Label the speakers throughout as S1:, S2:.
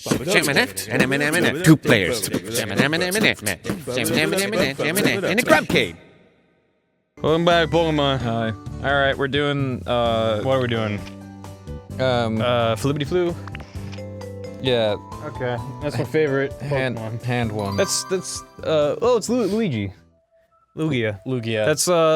S1: Two players. In a Grumpcade.
S2: Welcome back, Pokemon.
S3: Hi. Alright, we're doing,
S2: What are we doing? Flippity Flu?
S3: yeah,
S2: Okay, that's my favorite Pokemon.
S3: hand one.
S2: It's Luigi. Lugia.
S3: Lugia.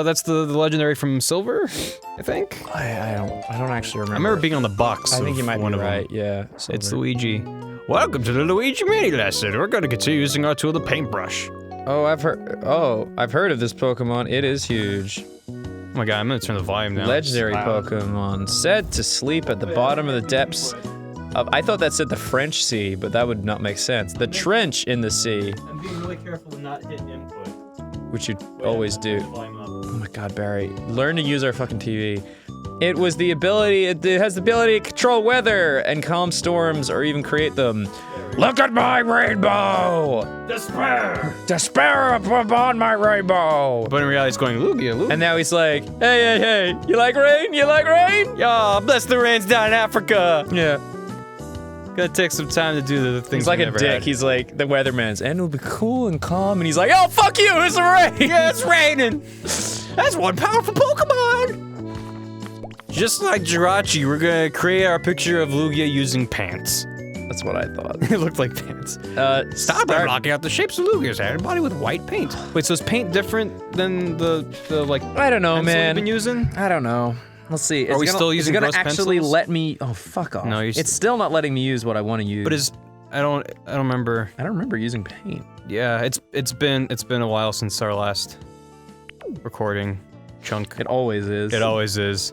S2: That's the legendary from Silver, I think.
S3: I don't actually remember.
S2: I remember being on the box.
S3: I think you might
S2: one
S3: be
S2: of
S3: right,
S2: them.
S3: yeah.
S2: It's
S3: Silver.
S2: Luigi. Welcome to the Luigi mini lesson. We're gonna continue using our tool, the paintbrush.
S3: Oh, I've heard of this Pokemon. It is huge.
S2: Oh my god, I'm gonna turn the volume down.
S3: Legendary Pokemon. Said to sleep at the bottom of the depths of, I thought that said the French Sea, but that would not make sense. The trench in the sea.
S2: I'm being really careful to not hit input.
S3: Which you always do. Oh my god, Barry. Learn to use our fucking TV. It has the ability to control weather and calm storms or even create them. Look at my rainbow! Despair upon my rainbow!
S2: But in reality, it's going Lugia.
S3: And now he's like, hey, you like rain? You like rain?
S2: Yeah, bless the rains down in Africa.
S3: Yeah.
S2: Gotta take some time to do the things.
S3: He's like a dick. He's like the weatherman's, and it'll be cool and calm. And he's like, oh, fuck you, it's rain!
S2: Yeah, it's raining. That's one powerful Pokemon. Just like Jirachi, we're gonna create our picture of Lugia using pants.
S3: That's what I thought.
S2: It looked like pants. Stop blocking out the shapes of Lugia's head and body with white paint. Wait, so is paint different than the like?
S3: I don't know, man.
S2: We've been using?
S3: I don't know. Let's see.
S2: Are we still using
S3: gross
S2: gross
S3: actually
S2: pencils?
S3: let me? Oh, fuck off.
S2: No,
S3: it's still not letting me use what I want to use.
S2: But I don't remember.
S3: I don't remember using paint.
S2: Yeah, it's been a while since our last recording chunk.
S3: It always is.
S2: It always is.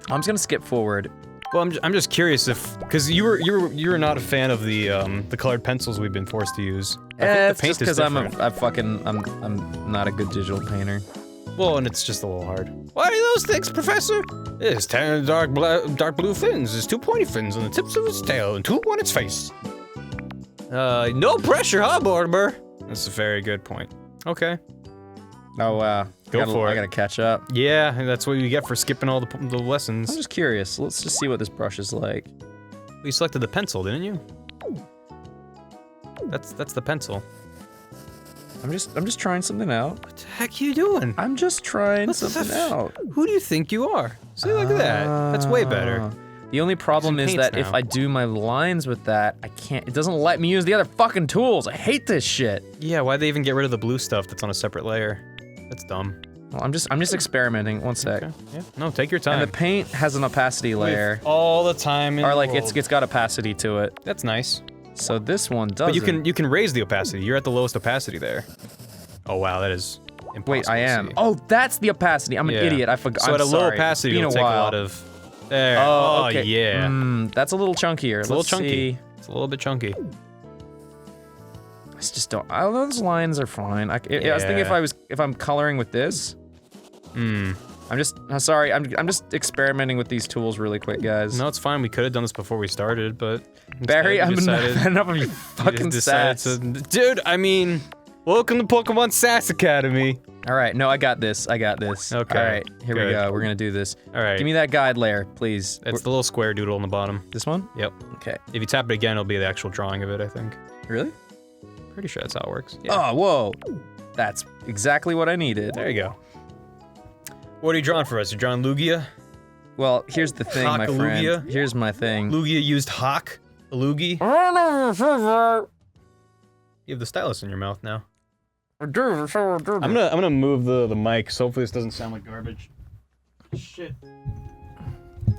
S3: I'm just gonna skip forward.
S2: Well, I'm just curious if, because you were not a fan of the colored pencils we've been forced to use. I think
S3: It's
S2: the paint
S3: just
S2: is
S3: because
S2: different.
S3: I'm not a good digital painter.
S2: Well, and it's just a little hard. What are those things, Professor? It's 10 dark blue fins. There's 2 pointy fins on the tips of its tail and 2 on its face. No pressure, huh, Mortimer? That's a very good point. Okay.
S3: Oh wow.
S2: Go for it.
S3: I gotta catch up.
S2: Yeah, that's what you get for skipping all the lessons.
S3: I'm just curious. Let's just see what this brush is like.
S2: You selected the pencil, didn't you? That's the pencil.
S3: I'm just trying something out.
S2: What the heck are you doing?
S3: I'm just trying something out.
S2: Who do you think you are? See, look at that. That's way better.
S3: The only problem is that if I do my lines with that, I can't. It doesn't let me use the other fucking tools. I hate this shit.
S2: Yeah, why'd they even get rid of the blue stuff that's on a separate layer? That's dumb.
S3: Well, I'm just experimenting. One sec.
S2: Okay. Yeah. No, take your time.
S3: And the paint has an opacity layer.
S2: With all the time in
S3: Or like
S2: the world.
S3: it's got opacity to it.
S2: That's nice.
S3: So this one doesn't.
S2: But you can raise the opacity. You're at the lowest opacity there. Oh wow, that is impossible.
S3: Wait, I am.
S2: To see.
S3: Oh, that's the opacity. I'm an idiot. I forgot.
S2: So
S3: I'm
S2: at a low
S3: sorry.
S2: opacity,
S3: It's
S2: it'll
S3: been
S2: take
S3: a
S2: a
S3: while.
S2: lot of. There.
S3: Oh, okay.
S2: Yeah.
S3: That's a little chunkier.
S2: It's a little
S3: Let's
S2: chunky.
S3: see.
S2: It's a little bit chunky.
S3: I just don't. Those lines are fine. I was thinking if I'm coloring with this. I'm sorry. I'm just experimenting with these tools really quick, guys.
S2: No, it's fine. We could have done this before we started, but
S3: Barry, I'm
S2: decided,
S3: not enough of you fucking sass.
S2: Dude, I mean, welcome to Pokemon Sass Academy.
S3: All right, no, I got this. Okay. All right, here we go. We're gonna do this.
S2: All right.
S3: Give me that guide layer, please.
S2: It's the little square doodle on the bottom.
S3: This one?
S2: Yep.
S3: Okay.
S2: If you tap it again, it'll be the actual drawing of it, I think.
S3: Really?
S2: Pretty sure that's how it works. Yeah.
S3: Oh, whoa. That's exactly what I needed.
S2: There you go. What are you drawing for us? You're drawing Lugia?
S3: Well, here's the thing, my friend.
S2: Lugia?
S3: Here's my thing.
S2: Lugia used Hawk? A Lugie? You have the stylus in your mouth now. I'm gonna move the mic, so hopefully this doesn't sound like garbage. Shit.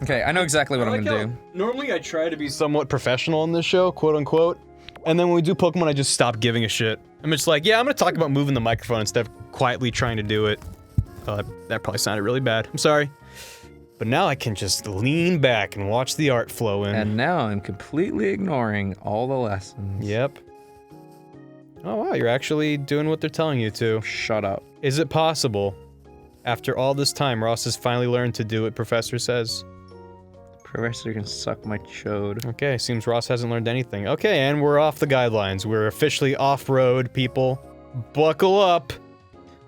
S3: Okay, I know exactly what I'm gonna do.
S2: Normally I try to be somewhat professional in this show, quote unquote. And then when we do Pokemon, I just stop giving a shit. I'm just like, yeah, I'm gonna talk about moving the microphone instead of quietly trying to do it. That probably sounded really bad. I'm sorry. But now I can just lean back and watch the art flow in.
S3: And now I'm completely ignoring all the lessons.
S2: Yep. Oh wow, you're actually doing what they're telling you to.
S3: Shut up.
S2: Is it possible, after all this time, Ross has finally learned to do what Professor says?
S3: Professor can suck my chode.
S2: Okay, seems Ross hasn't learned anything. Okay, and we're off the guidelines. We're officially off-road, people. Buckle up.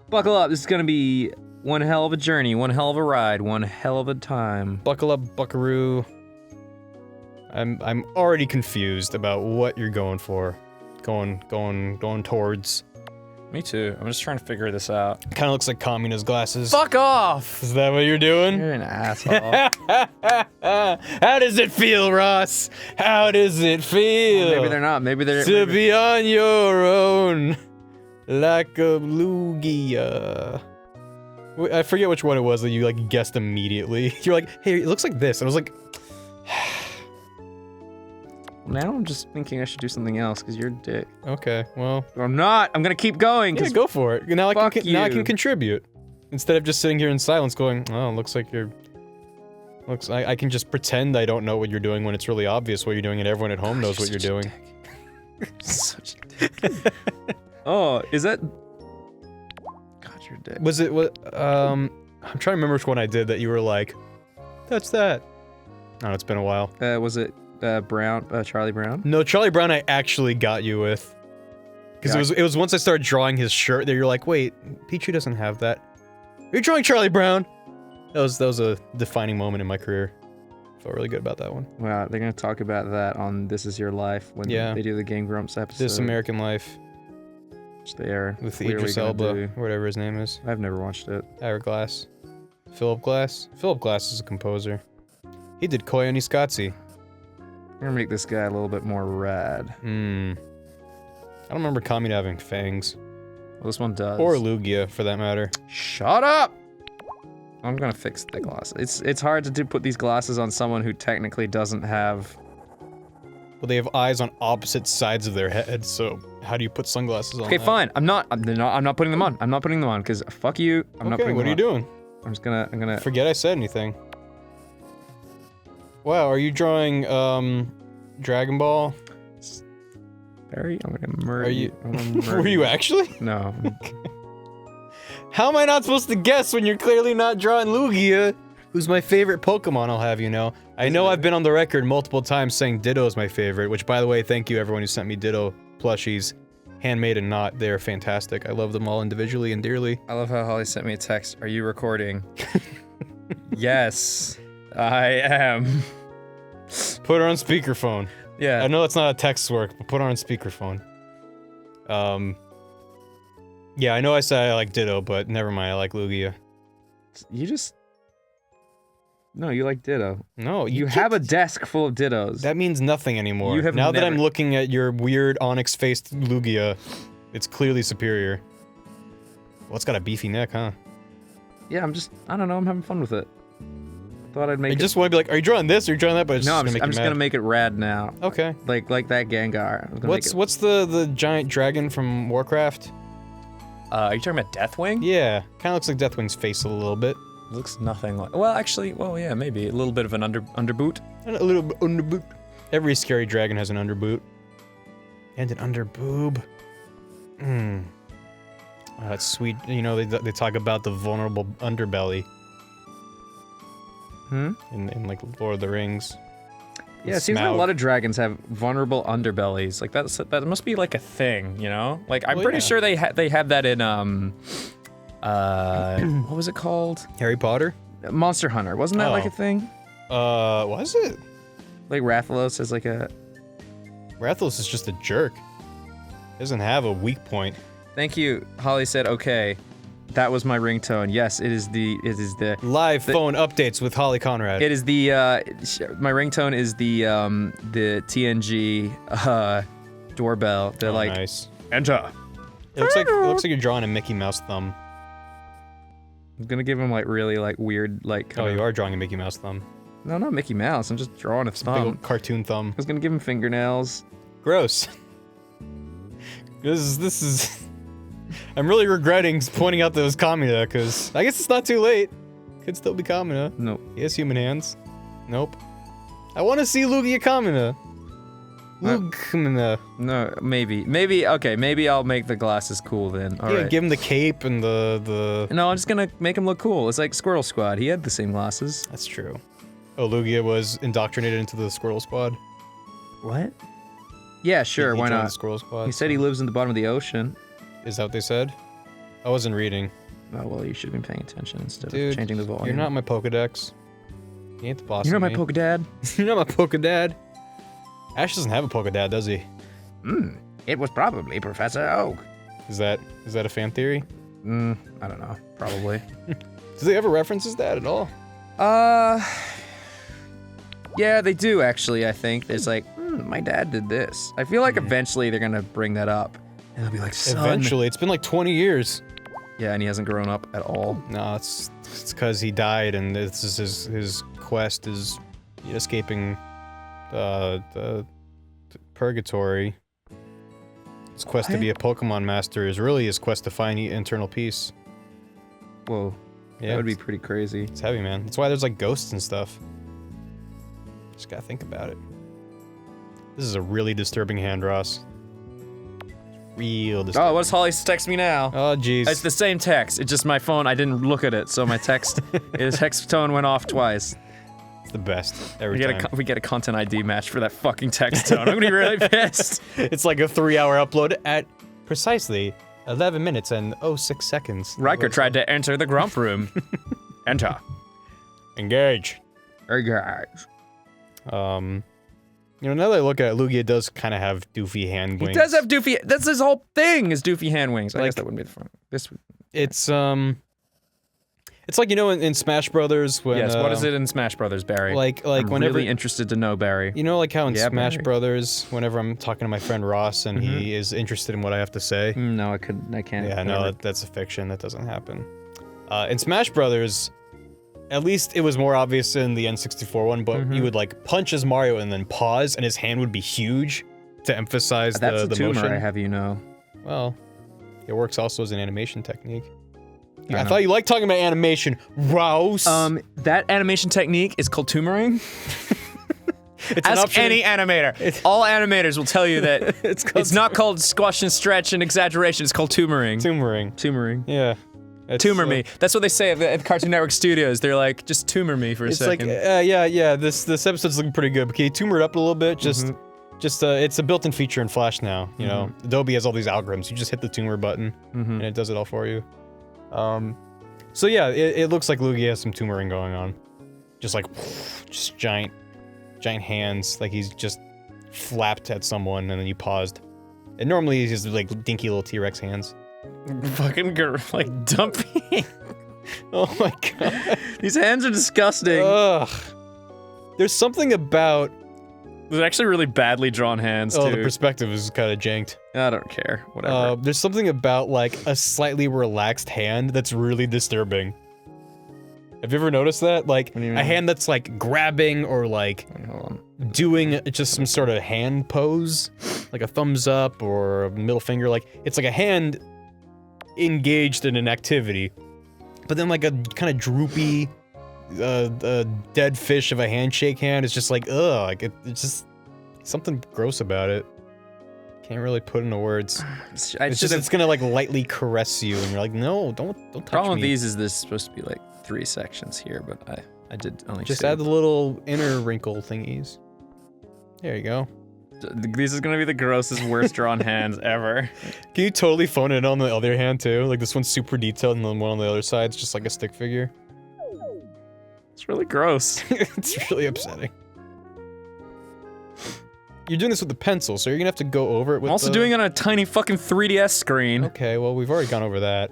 S3: Buckle up, this is gonna be one hell of a journey, one hell of a ride, one hell of a time.
S2: Buckle up, buckaroo. I'm already confused about what you're going for. Going towards.
S3: Me too. I'm just trying to figure this out.
S2: Kind of looks like Kamina's glasses.
S3: Fuck off!
S2: Is that what you're doing?
S3: You're an asshole.
S2: How does it feel, Ross? How does it feel?
S3: Maybe they're not. Maybe they're.
S2: To be on your own, like a Lugia. I forget which one it was that you like guessed immediately. You're like, hey, it looks like this. And I was like,
S3: Now I'm just thinking I should do something else because you're a dick.
S2: okay, well.
S3: I'm not. I'm gonna keep going.
S2: Yeah, go for it. Now I can
S3: you.
S2: contribute. Instead of just sitting here in silence going, oh, looks like you're... I can just pretend I don't know what you're doing when it's really obvious what you're doing and everyone at home knows what you're doing.
S3: Such a dick. Oh, is that... God, you're a dick.
S2: Was it what? I'm trying to remember which one I did that you were like, that's that. Oh, it's been a while.
S3: Was it Charlie Brown?
S2: No, Charlie Brown I actually got you with. Because it was once I started drawing his shirt that you're like, wait, Pichu doesn't have that. You're drawing Charlie Brown! That was a defining moment in my career. Felt really good about that one.
S3: Wow, they're gonna talk about that on This Is Your Life when they do the Game Grumps episode.
S2: This American Life.
S3: Which they are
S2: With Idris Elba, or whatever his name is.
S3: I've never watched it.
S2: Hourglass. Philip Glass? Philip Glass is a composer. He did Koi and Iskatsi.
S3: I'm gonna make this guy a little bit more rad.
S2: I don't remember Kamina having fangs.
S3: Well, this one does.
S2: Or Lugia, for that matter.
S3: Shut up! I'm gonna fix the glasses. It's hard to put these glasses on someone who technically doesn't have...
S2: Well, they have eyes on opposite sides of their head, so how do you put sunglasses on?
S3: Okay, fine. I'm not putting them on. I'm not putting them on, because fuck you. I'm not putting them on.
S2: What are you doing?
S3: I'm gonna...
S2: Forget I said anything. Wow, are you drawing, Dragon Ball?
S3: Barry, I'm gonna murder you.
S2: Were you actually?
S3: No.
S2: How am I not supposed to guess when you're clearly not drawing Lugia, who's my favorite Pokemon, I'll have you know. I know I've been on the record multiple times saying Ditto is my favorite, which by the way, thank you everyone who sent me Ditto plushies. Handmade and not, they're fantastic. I love them all individually and dearly.
S3: I love how Holly sent me a text. Are you recording? Yes, I am.
S2: Put her on speakerphone.
S3: Yeah.
S2: I know that's not how texts work, but put her on speakerphone. Yeah, I know I said I like Ditto, but never mind, I like Lugia.
S3: You just... No, you like Ditto.
S2: No,
S3: you have a desk full of Dittos.
S2: That means nothing anymore.
S3: You have
S2: now that I'm looking at your weird onyx-faced Lugia, it's clearly superior. Well, it's got a beefy neck, huh?
S3: Yeah, I don't know, I'm having fun with it. Thought I'd make
S2: I just want to be like, are you drawing this or are you drawing that? But it's
S3: no,
S2: just
S3: I'm just gonna make it rad now.
S2: Okay.
S3: Like that Gengar.
S2: What's the giant dragon from Warcraft?
S3: Are you talking about Deathwing?
S2: Yeah, kind of looks like Deathwing's face a little bit.
S3: It looks nothing like... Well, actually, well, yeah, maybe. A little bit of an underboot.
S2: A little bit underboot. Every scary dragon has an underboot. And an underboob. Oh, that's sweet. You know, they talk about the vulnerable underbelly. In like Lord of the Rings.
S3: Yeah, it seems like a lot of dragons have vulnerable underbellies. Like that must be like a thing, you know? Like I'm pretty sure they have that in what was it called?
S2: Harry Potter?
S3: Monster Hunter. Wasn't that like a thing?
S2: Was it?
S3: Like Rathalos is like a...
S2: Rathalos is just a jerk. He doesn't have a weak point.
S3: Thank you. Holly said, okay. That was my ringtone. Yes, it is the
S2: live phone updates with Holly Conrad.
S3: It is the my ringtone is the TNG doorbell. They're like
S2: nice.
S3: Enter.
S2: It looks like you're drawing a Mickey Mouse thumb.
S3: I'm gonna give him like really like weird like.
S2: Oh, you are drawing a Mickey Mouse thumb.
S3: No, not Mickey Mouse. I'm just drawing a thumb.
S2: Big old cartoon thumb.
S3: I was gonna give him fingernails.
S2: Gross. This is. I'm really regretting pointing out that it was Kamina, because I guess it's not too late. Could still be Kamina.
S3: Nope.
S2: He has human hands. Nope. I want to see Lugia Kamina. Lugia.
S3: No, maybe. Okay, maybe I'll make the glasses cool then. All right.
S2: Give him the cape and the.
S3: No, I'm just gonna make him look cool. It's like Squirrel Squad. He had the same glasses.
S2: That's true. Oh, Lugia was indoctrinated into the Squirrel Squad.
S3: What? Yeah, sure. Why not?
S2: The Squirrel Squad.
S3: He said he lives in the bottom of the ocean.
S2: Is that what they said? I wasn't reading.
S3: Oh, well, you should have been paying attention instead
S2: of
S3: changing the volume.
S2: You're not my Pokedex. You ain't the boss.
S3: You're not my Pokedad.
S2: You're not my Pokedad. Ash doesn't have a Poké Dad, does he?
S3: It was probably Professor Oak.
S2: Is that a fan theory?
S3: I don't know. Probably.
S2: Do they ever reference his dad at all?
S3: Yeah, they do actually, I think. There's like, my dad did this. I feel like eventually they're gonna bring that up. And they'll be like, son.
S2: Eventually, it's been like 20 years.
S3: Yeah, and he hasn't grown up at all.
S2: No, it's because he died, and this is his quest is escaping the purgatory. His quest to be a Pokemon master is really his quest to find internal peace.
S3: Whoa.
S2: Yeah,
S3: That would be pretty crazy.
S2: It's heavy, man. That's why there's like ghosts and stuff. Just gotta think about it. This is a really disturbing hand, Ross. Real disturbing.
S3: Oh, what's Holly text me now?
S2: Oh, jeez.
S3: It's the same text. It's just my phone. I didn't look at it, so my text, his text tone went off twice.
S2: It's the best every time.
S3: We get a content ID match for that fucking text tone. I'm gonna be really pissed.
S2: It's like a 3-hour upload at precisely 11 minutes and 06 seconds.
S3: Riker tried to enter the Grump room. Enter.
S2: Engage.
S3: Engage.
S2: You know, now that I look at it, Lugia does kind of have doofy hand wings.
S3: He does have doofy. That's his whole thing. Is doofy hand wings. I
S2: Like-
S3: guess that wouldn't be the fun. This.
S2: It's like, you know, in Smash Brothers when
S3: Yes. What is it in Smash Brothers, Barry?
S2: like
S3: I'm
S2: whenever
S3: really interested to know, Barry.
S2: you know, like how in
S3: Yeah,
S2: Smash
S3: Barry.
S2: Brothers, whenever I'm talking to my friend Ross and he is interested in what I have to say.
S3: No, I can't.
S2: Yeah, no, that's a fiction. That doesn't happen. In Smash Brothers, at least it was more obvious in the N64 one, but you would like punch as Mario and then pause, and his hand would be huge to emphasize
S3: That's
S2: the
S3: a tumor,
S2: motion.
S3: I have you know.
S2: Well, it works also as an animation technique.
S3: I
S2: I
S3: know.
S2: thought you liked talking about animation, Rouse.
S3: That animation technique is called tumoring.
S2: It's an
S3: Ask
S2: option
S3: any animator. All animators will tell you that it's not called squash and stretch and exaggeration. It's called tumoring.
S2: Tumoring.
S3: Tumoring.
S2: Yeah. It's,
S3: Tumor me. That's what they say at Cartoon Network Studios. They're like, just tumor me for a
S2: It's
S3: second.
S2: like, yeah. This episode's looking pretty good. But can you tumor it up a little bit? Just, it's a built-in feature in Flash now. You know, Adobe has all these algorithms. You just hit the tumor button, and it does it all for you. So yeah, it looks like Lugia has some tumoring going on. Just like, just giant hands. Like he's just flapped at someone, and then you paused. And normally he's just like dinky little T-Rex hands.
S3: Fucking like dumpy.
S2: Oh my god.
S3: These hands are disgusting.
S2: Ugh. There's something about...
S3: They're actually really badly drawn hands,
S2: Oh,
S3: too.
S2: the perspective is kind of janked.
S3: I don't care. Whatever.
S2: There's something about, like, a slightly relaxed hand that's really disturbing. Have you ever noticed that? Like,
S3: What do you
S2: a
S3: mean?
S2: hand that's, like, grabbing or, like,
S3: Hold on.
S2: doing just some sort of hand pose. Like a thumbs up or a middle finger. Like, it's like a hand engaged in an activity. But then, like, a kind of droopy, dead fish of a handshake hand is just like, ugh. Like, it's just something gross about it. Can't really put into words. It's gonna like lightly caress you, and you're like, no, don't touch
S3: Problem
S2: me.
S3: with these is there's supposed to be like 3 sections here, but I did only
S2: Just
S3: 2.
S2: add the little inner wrinkle thingies. There you go.
S3: This is gonna be the grossest, worst drawn hands ever.
S2: Can you totally phone it in on the other hand too? Like this one's super detailed, and then one on the other side's just like a stick figure.
S3: It's really gross.
S2: It's really upsetting. You're doing this with the pencil, so you're gonna have to go over it with
S3: I'm also doing it on a tiny fucking 3DS screen.
S2: Okay, well, we've already gone over that.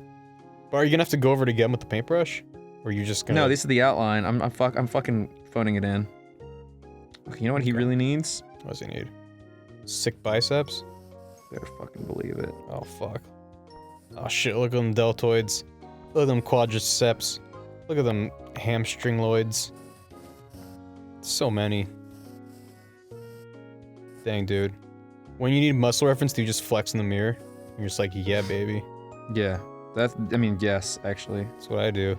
S2: But are you gonna have to go over it again with the paintbrush? Or are you just gonna...
S3: No, this is the outline. I'm fucking phoning it in. Okay, you know what he really needs?
S2: What does he need? Sick biceps?
S3: Better fucking believe it.
S2: Oh, fuck. Oh, shit, look at them deltoids. Look at them quadriceps. Look at them hamstringloids. So many. Dang, dude. When you need muscle reference, do you just flex in the mirror? You're just like, yeah, baby.
S3: Yeah, that's. I mean, yes, actually.
S2: That's what I do.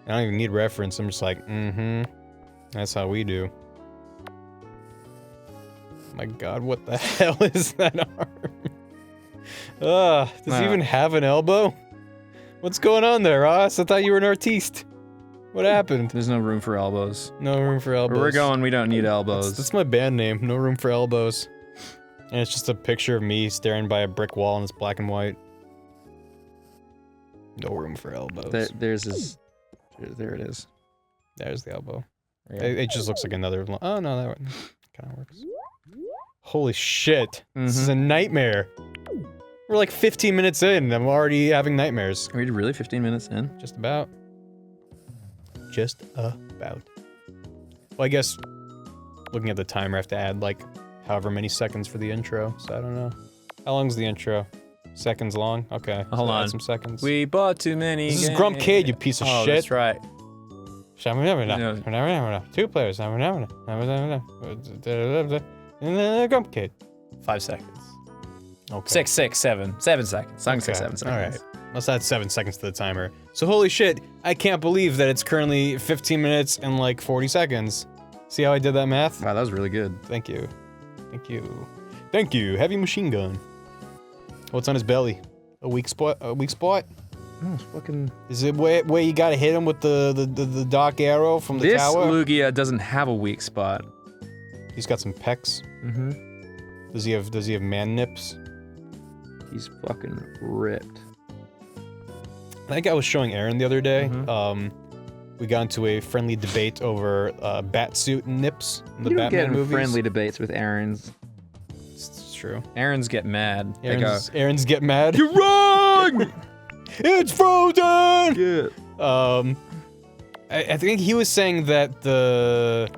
S2: I don't even need reference. I'm just like, mm-hmm. That's how we do. My god, what the hell is that arm? Does he even have an elbow? What's going on there, Ross? I thought you were an artiste. What happened?
S3: There's no room for elbows.
S2: No room for elbows.
S3: Where we're going, we don't need elbows.
S2: That's my band name, No Room for Elbows. And it's just a picture of me staring by a brick wall and it's black and white. No room for elbows.
S3: There's his. There it is.
S2: There's the elbow.
S3: Yeah.
S2: It just looks like another... Oh, no, that kind of works. Holy shit. This is a nightmare. We're like 15 minutes in, and I'm already having nightmares.
S3: Are we really 15 minutes in?
S2: Just about. Just about. Well, I guess looking at the timer, I have to add like however many seconds for the intro, so I don't know. How long's the intro? Seconds long? Okay.
S3: Hold on.
S2: Add some seconds.
S3: We bought too many
S2: This is
S3: games.
S2: Grumpcade, you piece of shit.
S3: That's right.
S2: 2 players. Grumpcade.
S3: 5 seconds.
S2: Okay.
S3: 6, 7. 7 seconds. I'm gonna say 7 seconds.
S2: Alright. Let's add 7 seconds to the timer. So holy shit, I can't believe that it's currently 15 minutes and like 40 seconds. See how I did that math?
S3: Wow, that was really good.
S2: Thank you. Thank you. Thank you. Heavy machine gun. What's on his belly? A weak spot? A weak spot?
S3: Oh, it's fucking...
S2: Is it where you gotta hit him with the dark arrow from the
S3: This
S2: tower?
S3: Lugia doesn't have a weak spot.
S2: He's got some pecs.
S3: Mm-hmm.
S2: Does he have man nips?
S3: He's fucking ripped.
S2: I think I was showing Aaron the other day. We got into a friendly debate over Batsuit and nips in the
S3: You don't
S2: Batman
S3: get in
S2: movies.
S3: friendly debates with Aaron's.
S2: It's true.
S3: Aaron's get mad.
S2: Aaron's get mad.
S3: You're wrong!
S2: It's frozen!
S3: Yeah.
S2: I think he was saying that the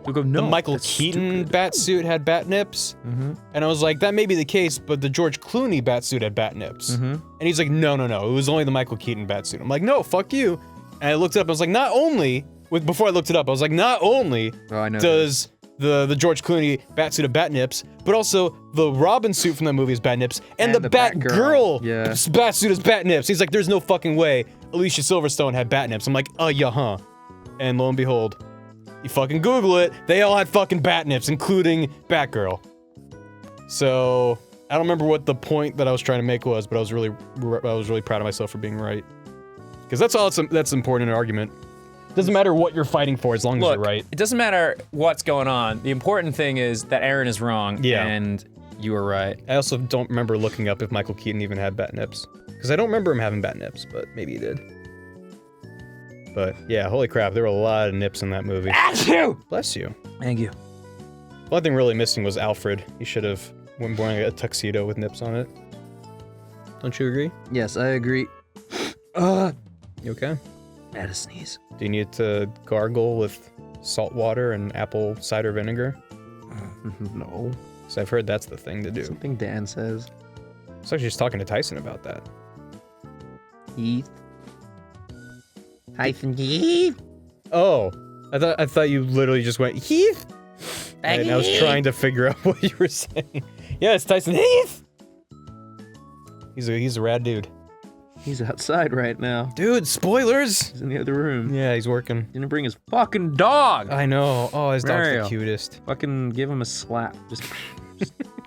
S2: Michael
S3: that's
S2: Keaton
S3: stupid.
S2: Batsuit had bat nips. And I was like, that may be the case, but the George Clooney Batsuit had bat nips. And he's like, no, it was only the Michael Keaton Batsuit. I'm like, no, fuck you. And I looked it up, I was like, not only, before I looked it up, I was like, not only does the George Clooney Batsuit have bat nips, but also the Robin suit from that movie is bat nips, and the Batgirl Batsuit is bat nips. He's like, there's no fucking way Alicia Silverstone had bat nips. I'm like, yeah, huh. And lo and behold, you fucking Google it, they all had fucking bat nips, including Batgirl. So, I don't remember what the point that I was trying to make was, but I was really proud of myself for being right. Because that's all that's important in an argument. Doesn't matter what you're fighting for as long as you're right.
S3: It doesn't matter what's going on. The important thing is that Aaron is wrong, and you were right.
S2: I also don't remember looking up if Michael Keaton even had bat nips. Because I don't remember him having bat nips, but maybe he did. But yeah, holy crap, there were a lot of nips in that movie.
S3: Achoo!
S2: Bless you.
S3: Thank you.
S2: One thing really missing was Alfred. He should have been wearing a tuxedo with nips on it. Don't you agree?
S3: Yes, I agree.
S2: You okay?
S3: I had a sneeze.
S2: Do you need to gargle with salt water and apple cider vinegar?
S3: No.
S2: Because I've heard that's the thing to do.
S3: Something Dan says.
S2: I was actually just talking to Tyson about that.
S3: Heath. Tyson Heath.
S2: Oh, I thought you literally just went Heath. And I was trying to figure out what you were saying. Yeah, it's Tyson Heath. He's a rad dude.
S3: He's outside right now.
S2: Dude, spoilers.
S3: He's in the other room.
S2: Yeah, he's working.
S3: Didn't bring his fucking dog.
S2: I know. Oh, his dog's
S3: Mario.
S2: the cutest.
S3: Fucking give him a slap. Just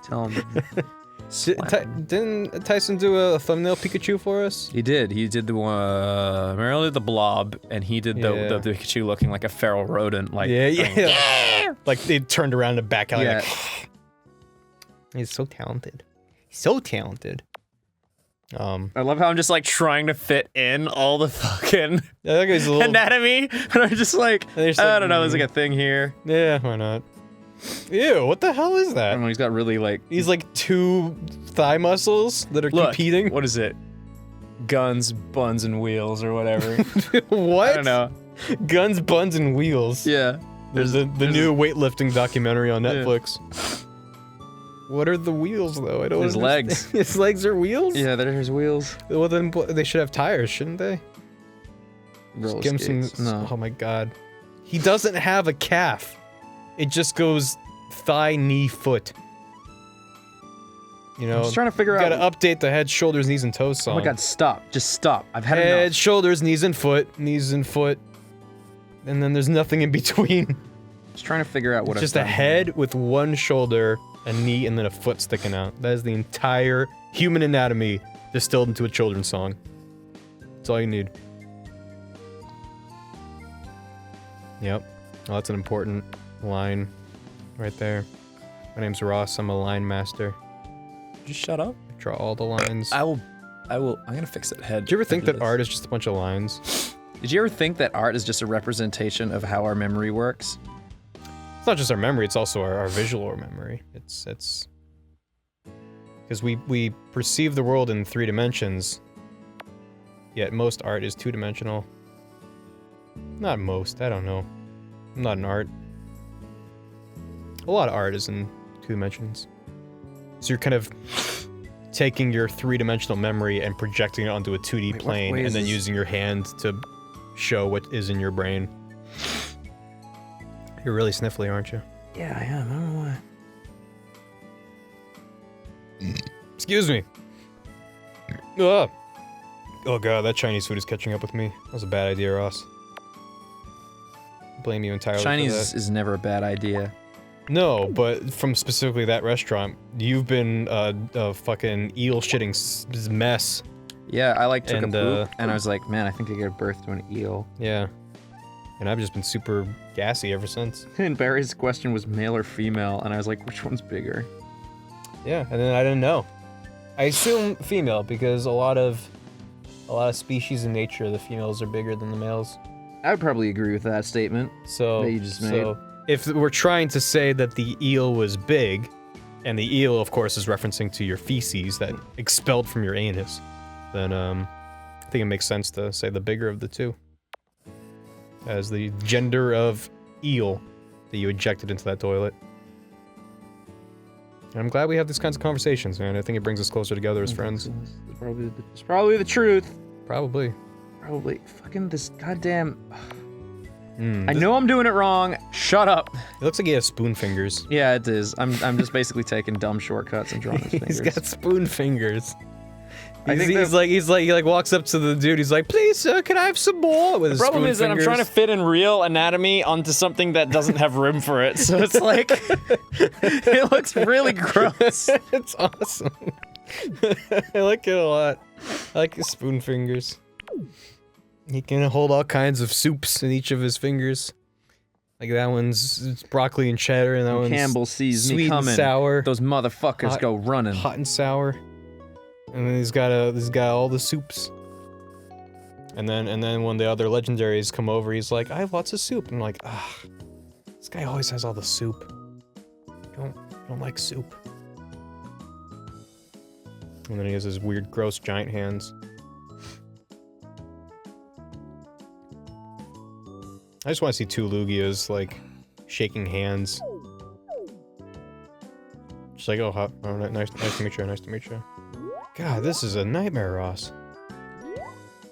S3: tell him.
S2: Didn't Tyson do a thumbnail Pikachu for us?
S3: He did. He did the Mario did the blob, and he did the Pikachu looking like a feral rodent. Like
S2: yeah. Like they turned around and back out.
S3: Yeah.
S2: Like, he's so talented. He's so talented.
S3: I love how I'm just like trying to fit in all the fucking
S2: that guy's a little...
S3: anatomy, and I'm just like, I don't know, there's like a thing here.
S2: Yeah, why not? Ew, what the hell is
S3: I
S2: that?
S3: don't know, he's got really like...
S2: He's like 2 thigh muscles that are competing.
S3: What is it? Guns, buns, and wheels, or whatever.
S2: What?
S3: I don't know.
S2: Guns, buns, and wheels.
S3: Yeah.
S2: There's the new weightlifting documentary on Netflix. What are the wheels, though? I don't
S3: His
S2: understand.
S3: legs.
S2: His legs are wheels?
S3: Yeah, there's wheels.
S2: Well, then they should have tires, shouldn't they?
S3: Roller
S2: Give him
S3: skates.
S2: some...
S3: No.
S2: Oh my god. He doesn't have a calf. It just goes thigh, knee, foot. You know,
S3: I'm just trying to figure out...
S2: gotta update the head, shoulders, knees, and toes song.
S3: Oh my god, stop. Just stop. I've had
S2: Head,
S3: enough.
S2: shoulders, knees, and foot. Knees and foot. And then there's nothing in between.
S3: Just trying to figure out what
S2: It's just a head with one shoulder, a knee, and then a foot sticking out. That is the entire human anatomy distilled into a children's song. That's all you need. Yep. Well, that's an important line right there. My name's Ross. I'm a line master.
S3: Just shut up.
S2: I draw all the lines.
S3: I'm gonna fix that head.
S2: Did you ever think that art is just a bunch of lines?
S3: Did you ever think that art is just a representation of how our memory works?
S2: It's not just our memory, it's also our visual memory. It's Because we perceive the world in 3 dimensions, yet most art is 2-dimensional. Not most, I don't know. I'm not an art. A lot of art is in 2 dimensions. So you're kind of taking your 3-dimensional memory and projecting it onto a 2D plane, and then using your hand to show what is in your brain. You're really sniffly, aren't you?
S3: Yeah, I am. I don't know why.
S2: Excuse me. Ugh. Oh god, that Chinese food is catching up with me. That was a bad idea, Ross. Blame you entirely
S3: Chinese
S2: for that.
S3: is never a bad idea.
S2: No, but from specifically that restaurant, you've been a fucking eel shitting mess.
S3: Yeah, I like took
S2: And,
S3: a poop, and I was like, man, I think I gave birth to an eel.
S2: Yeah. And I've just been super gassy ever since.
S3: And Barry's question was male or female, and I was like, which one's bigger?
S2: Yeah, and then I didn't know. I assume female because a lot of species in nature, the females are bigger than the males.
S3: I would probably agree with that statement.
S2: So,
S3: That you just
S2: so if we're trying to say that the eel was big, and the eel, of course, is referencing to your feces that expelled from your anus, then I think it makes sense to say the bigger of the two. As the gender of eel that you ejected into that toilet. And I'm glad we have these kinds of conversations, man. I think it brings us closer together as friends.
S3: It's probably the truth.
S2: Probably.
S3: Probably. Fucking this goddamn... I know I'm doing it wrong. Shut up.
S2: It looks like he has spoon fingers.
S3: Yeah, it is. I'm just basically taking dumb shortcuts and drawing his fingers.
S2: He's got spoon fingers.
S3: I think
S2: he walks up to the dude. He's like, "Please, sir, can I have some more?" With
S3: The problem is that I'm trying to fit in real anatomy onto something that doesn't have room for it, so it's like it looks really gross.
S2: It's awesome. I like it a lot. I like his spoon fingers. He can hold all kinds of soups in each of his fingers. Like that one's broccoli and cheddar, and that one's
S3: Campbell sees
S2: sweet
S3: me coming.
S2: and sour.
S3: Those motherfuckers go running.
S2: Hot and sour. And then he's got all the soups. And then when the other legendaries come over, he's like, "I have lots of soup." And I'm like, ah, this guy always has all the soup. I don't like soup. And then he has his weird, gross, giant hands. I just want to see 2 Lugias, like, shaking hands. Just like, oh, nice to meet you, nice to meet you. God, this is a nightmare, Ross.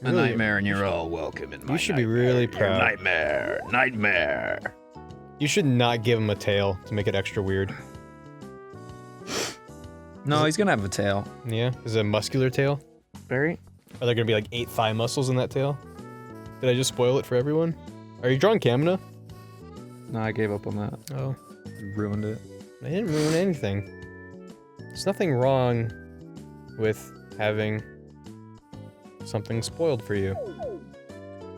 S3: A nightmare, and you're all welcome in my
S2: You should be really proud.
S3: Nightmare.
S2: You should not give him a tail to make it extra weird.
S3: No, he's gonna have a tail.
S2: Yeah? Is it a muscular tail?
S3: Barry?
S2: Are there gonna be like 8 thigh muscles in that tail? Did I just spoil it for everyone? Are you drawing Kamina?
S3: No, I gave up on that.
S2: Oh.
S3: You ruined it.
S2: I didn't ruin anything. There's nothing wrong with having something spoiled for you.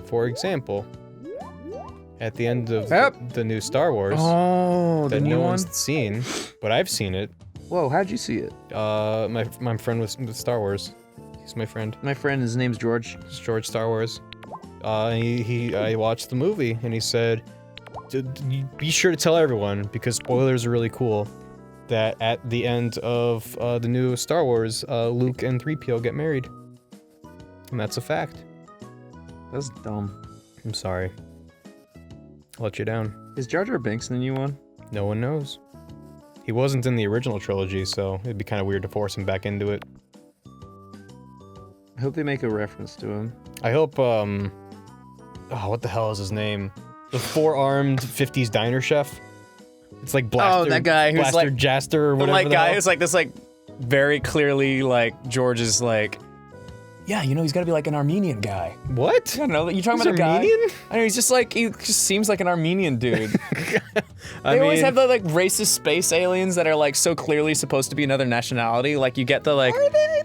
S2: For example, at the end of the new Star Wars, that no one's seen, but I've seen it.
S3: Whoa, how'd you see it?
S2: My friend with Star Wars. He's my friend.
S3: My friend, his name's George.
S2: It's George Star Wars. I watched the movie and he said, be sure to tell everyone, because spoilers are really cool, that at the end of the new Star Wars, Luke and 3PO get married. And that's a fact.
S3: That's dumb.
S2: I'm sorry. I'll let you down.
S3: Is Jar Jar Binks in the new one?
S2: No one knows. He wasn't in the original trilogy, so it'd be kind of weird to force him back into it.
S3: I hope they make a reference to him.
S2: I hope, oh, what the hell is his name? The 4-armed 50s diner chef? It's like Blaster.
S3: Oh, that guy who's
S2: Blaster
S3: like
S2: Jaster or whatever.
S3: The like
S2: the
S3: guy
S2: hell.
S3: who's like this, like very clearly like George's like. Yeah, you know he's got to be like an Armenian guy.
S2: What?
S3: I don't know. You talking
S2: He's
S3: about a
S2: Armenian?
S3: guy? I know he just seems like an Armenian dude.
S2: I
S3: They always
S2: mean-
S3: have the like racist space aliens that are like so clearly supposed to be another nationality. Like you get the like. Are they?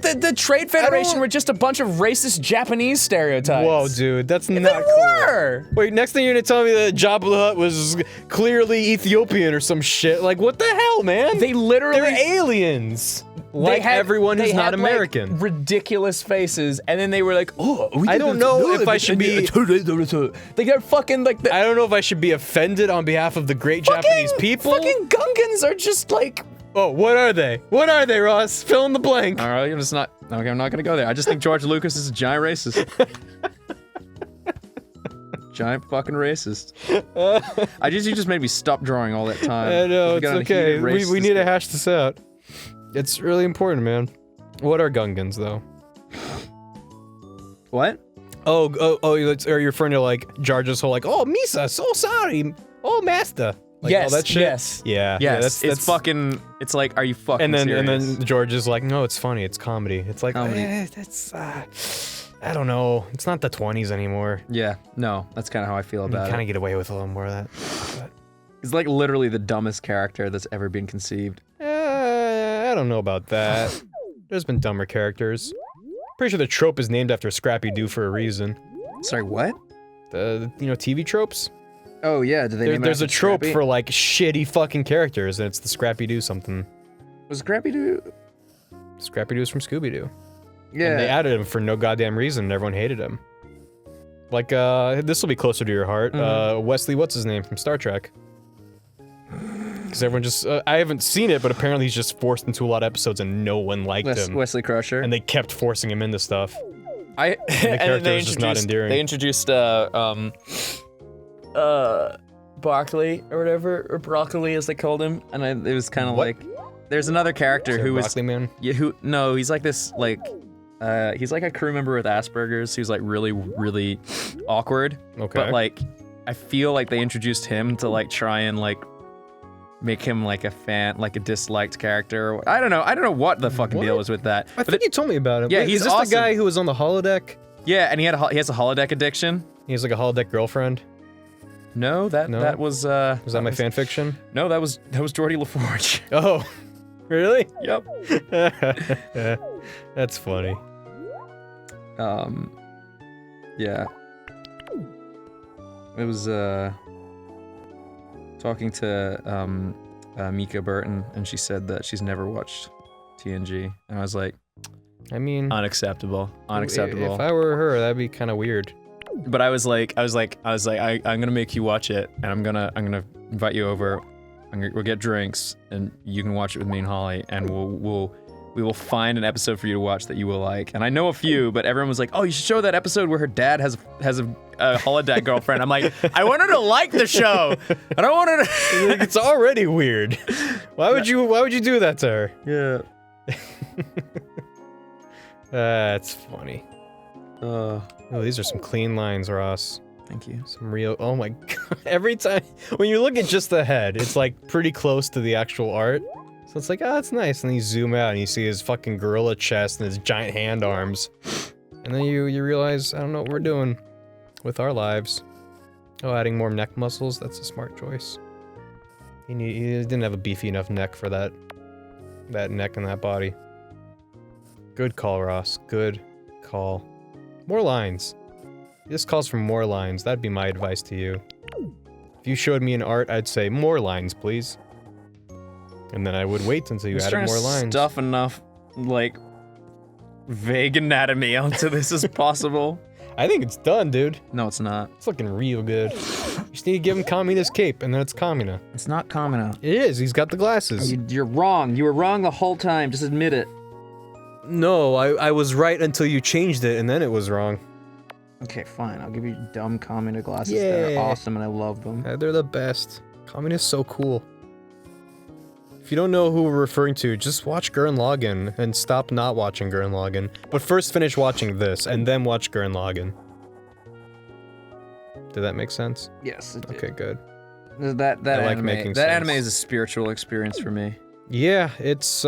S3: The Trade Federation were just a bunch of racist Japanese stereotypes.
S2: Whoa, dude, that's not
S3: They
S2: cool.
S3: were.
S2: Wait, next thing you're gonna tell me that Jabba the Hutt was clearly Ethiopian or some shit. Like, what the hell, man?
S3: They literally.
S2: They're aliens. Like
S3: had-
S2: everyone who's
S3: they
S2: not
S3: had, like,
S2: American.
S3: ridiculous faces, and then they were like, "Oh,
S2: I don't know if I should be.
S3: Like they're fucking like the
S2: I don't know if I should be offended on behalf of the great Japanese people.
S3: Fucking Gungans are just like
S2: Oh, what are they? What are they, Ross? Fill in the blank.
S3: All right, I'm just not. Okay, I'm not gonna go there. I just think George Lucas is a giant racist. Giant fucking racist. You just made me stop drawing all that time.
S2: I know,
S3: We
S2: it's
S3: got on a
S2: okay.
S3: heated
S2: We
S3: racist
S2: need to hash this out. It's really important, man. What are Gungans, though?
S3: What?
S2: Oh, are you referring to, like, Jarja's whole, like, oh, Misa, so sorry. Oh, master. Like, all that shit?
S3: yes.
S2: Yeah.
S3: Yes,
S2: Yeah,
S3: it's fucking, it's like, are you fucking
S2: and then
S3: serious?
S2: George is like, no, it's funny, it's comedy. It's like,
S3: Comedy.
S2: that's, I don't know. It's not the 20s anymore.
S3: Yeah, no, that's kind of how I feel
S2: You
S3: about
S2: kind
S3: it.
S2: of get away with a little more of that. But,
S3: It's like literally the dumbest character that's ever been conceived.
S2: I don't know about that. There's been dumber characters. Pretty sure the trope is named after Scrappy-Doo for a reason.
S3: Sorry, what?
S2: The, TV tropes?
S3: Oh yeah, did they name it
S2: There's a
S3: after
S2: trope
S3: Scrappy?
S2: for, like, shitty fucking characters, and it's the Scrappy-Doo something.
S3: Was Scrappy-Doo?
S2: Scrappy-Doo's from Scooby-Doo.
S3: Yeah.
S2: And they added him for no goddamn reason, and everyone hated him. Like, this will be closer to your heart. Wesley, what's his name from Star Trek? Because everyone just, I haven't seen it, but apparently he's just forced into a lot of episodes and no one liked him.
S3: Wesley Crusher.
S2: And they kept forcing him into stuff.
S3: And
S2: the character was just not endearing.
S3: They introduced Barkley or whatever, or Broccoli as they called him, and it was kind of
S2: What?
S3: like, there's another character who was
S2: Broccoli Man?
S3: yeah, he's like this like he's like a crew member with Asperger's who's like really awkward.
S2: Okay.
S3: But like I feel like they introduced him to like try and like make him like a fan, like a disliked character. I don't know what the fucking deal
S2: What?
S3: was with that.
S2: I think you told me about it.
S3: Yeah,
S2: Wait,
S3: he's
S2: is this
S3: awesome.
S2: the guy who was on the holodeck?
S3: Yeah, and he has a holodeck addiction.
S2: He has like a holodeck girlfriend.
S3: No, that was
S2: Was that my fan fiction?
S3: No, that was Geordie LaForge.
S2: Oh, really?
S3: Yep.
S2: That's funny.
S3: Yeah. It was talking to Mika Burton, and she said that she's never watched TNG, and I was like,
S2: I mean,
S3: unacceptable.
S2: if I were her, that'd be kind of weird.
S3: But I was like, I'm gonna make you watch it, and I'm gonna invite you over. We'll get drinks, and you can watch it with me and Holly, and we will find an episode for you to watch that you will like. And I know a few, but everyone was like, oh, you should show that episode where her dad has a holodeck girlfriend. I'm like, I want her to like the show. I don't want her to.
S2: It's already weird. Why would you do that to her?
S3: Yeah.
S2: That's funny. Oh, these are some clean lines, Ross.
S3: Thank you.
S2: Some real. Oh my god! Every time when you look at just the head, it's like pretty close to the actual art. So it's like, oh, that's nice. And then you zoom out and you see his fucking gorilla chest and his giant hand arms, and then you realize, I don't know what we're doing with our lives. Oh, adding more neck muscles. That's a smart choice. He didn't have a beefy enough neck for that neck and that body. Good call, Ross. Good call. More lines. This calls for more lines. That'd be my advice to you. If you showed me an art, I'd say, more lines, please. And then I would wait until you added more lines.
S3: Stuff enough, like, vague anatomy onto this as possible.
S2: I think it's done, dude.
S3: No, it's not.
S2: It's looking real good. You just need to give him Kamina's cape, and then it's Kamina.
S3: It's not Kamina.
S2: It is. He's got the glasses.
S3: You're wrong. You were wrong the whole time. Just admit it.
S2: No, I was right until you changed it, and then it was wrong.
S3: Okay, fine. I'll give you dumb Kamina glasses. They're
S2: Yeah.
S3: awesome, and I love them.
S2: They're the best. Kamina's so cool. If you don't know who we're referring to, just watch Gurren Lagann and stop not watching Gurren Lagann. But first finish watching this, and then watch Gurren Lagann. Did that make sense?
S3: Yes. It did.
S2: Okay, good.
S3: That
S2: I like
S3: anime.
S2: making
S3: that
S2: sense.
S3: anime is a spiritual experience for me.
S2: Yeah, it's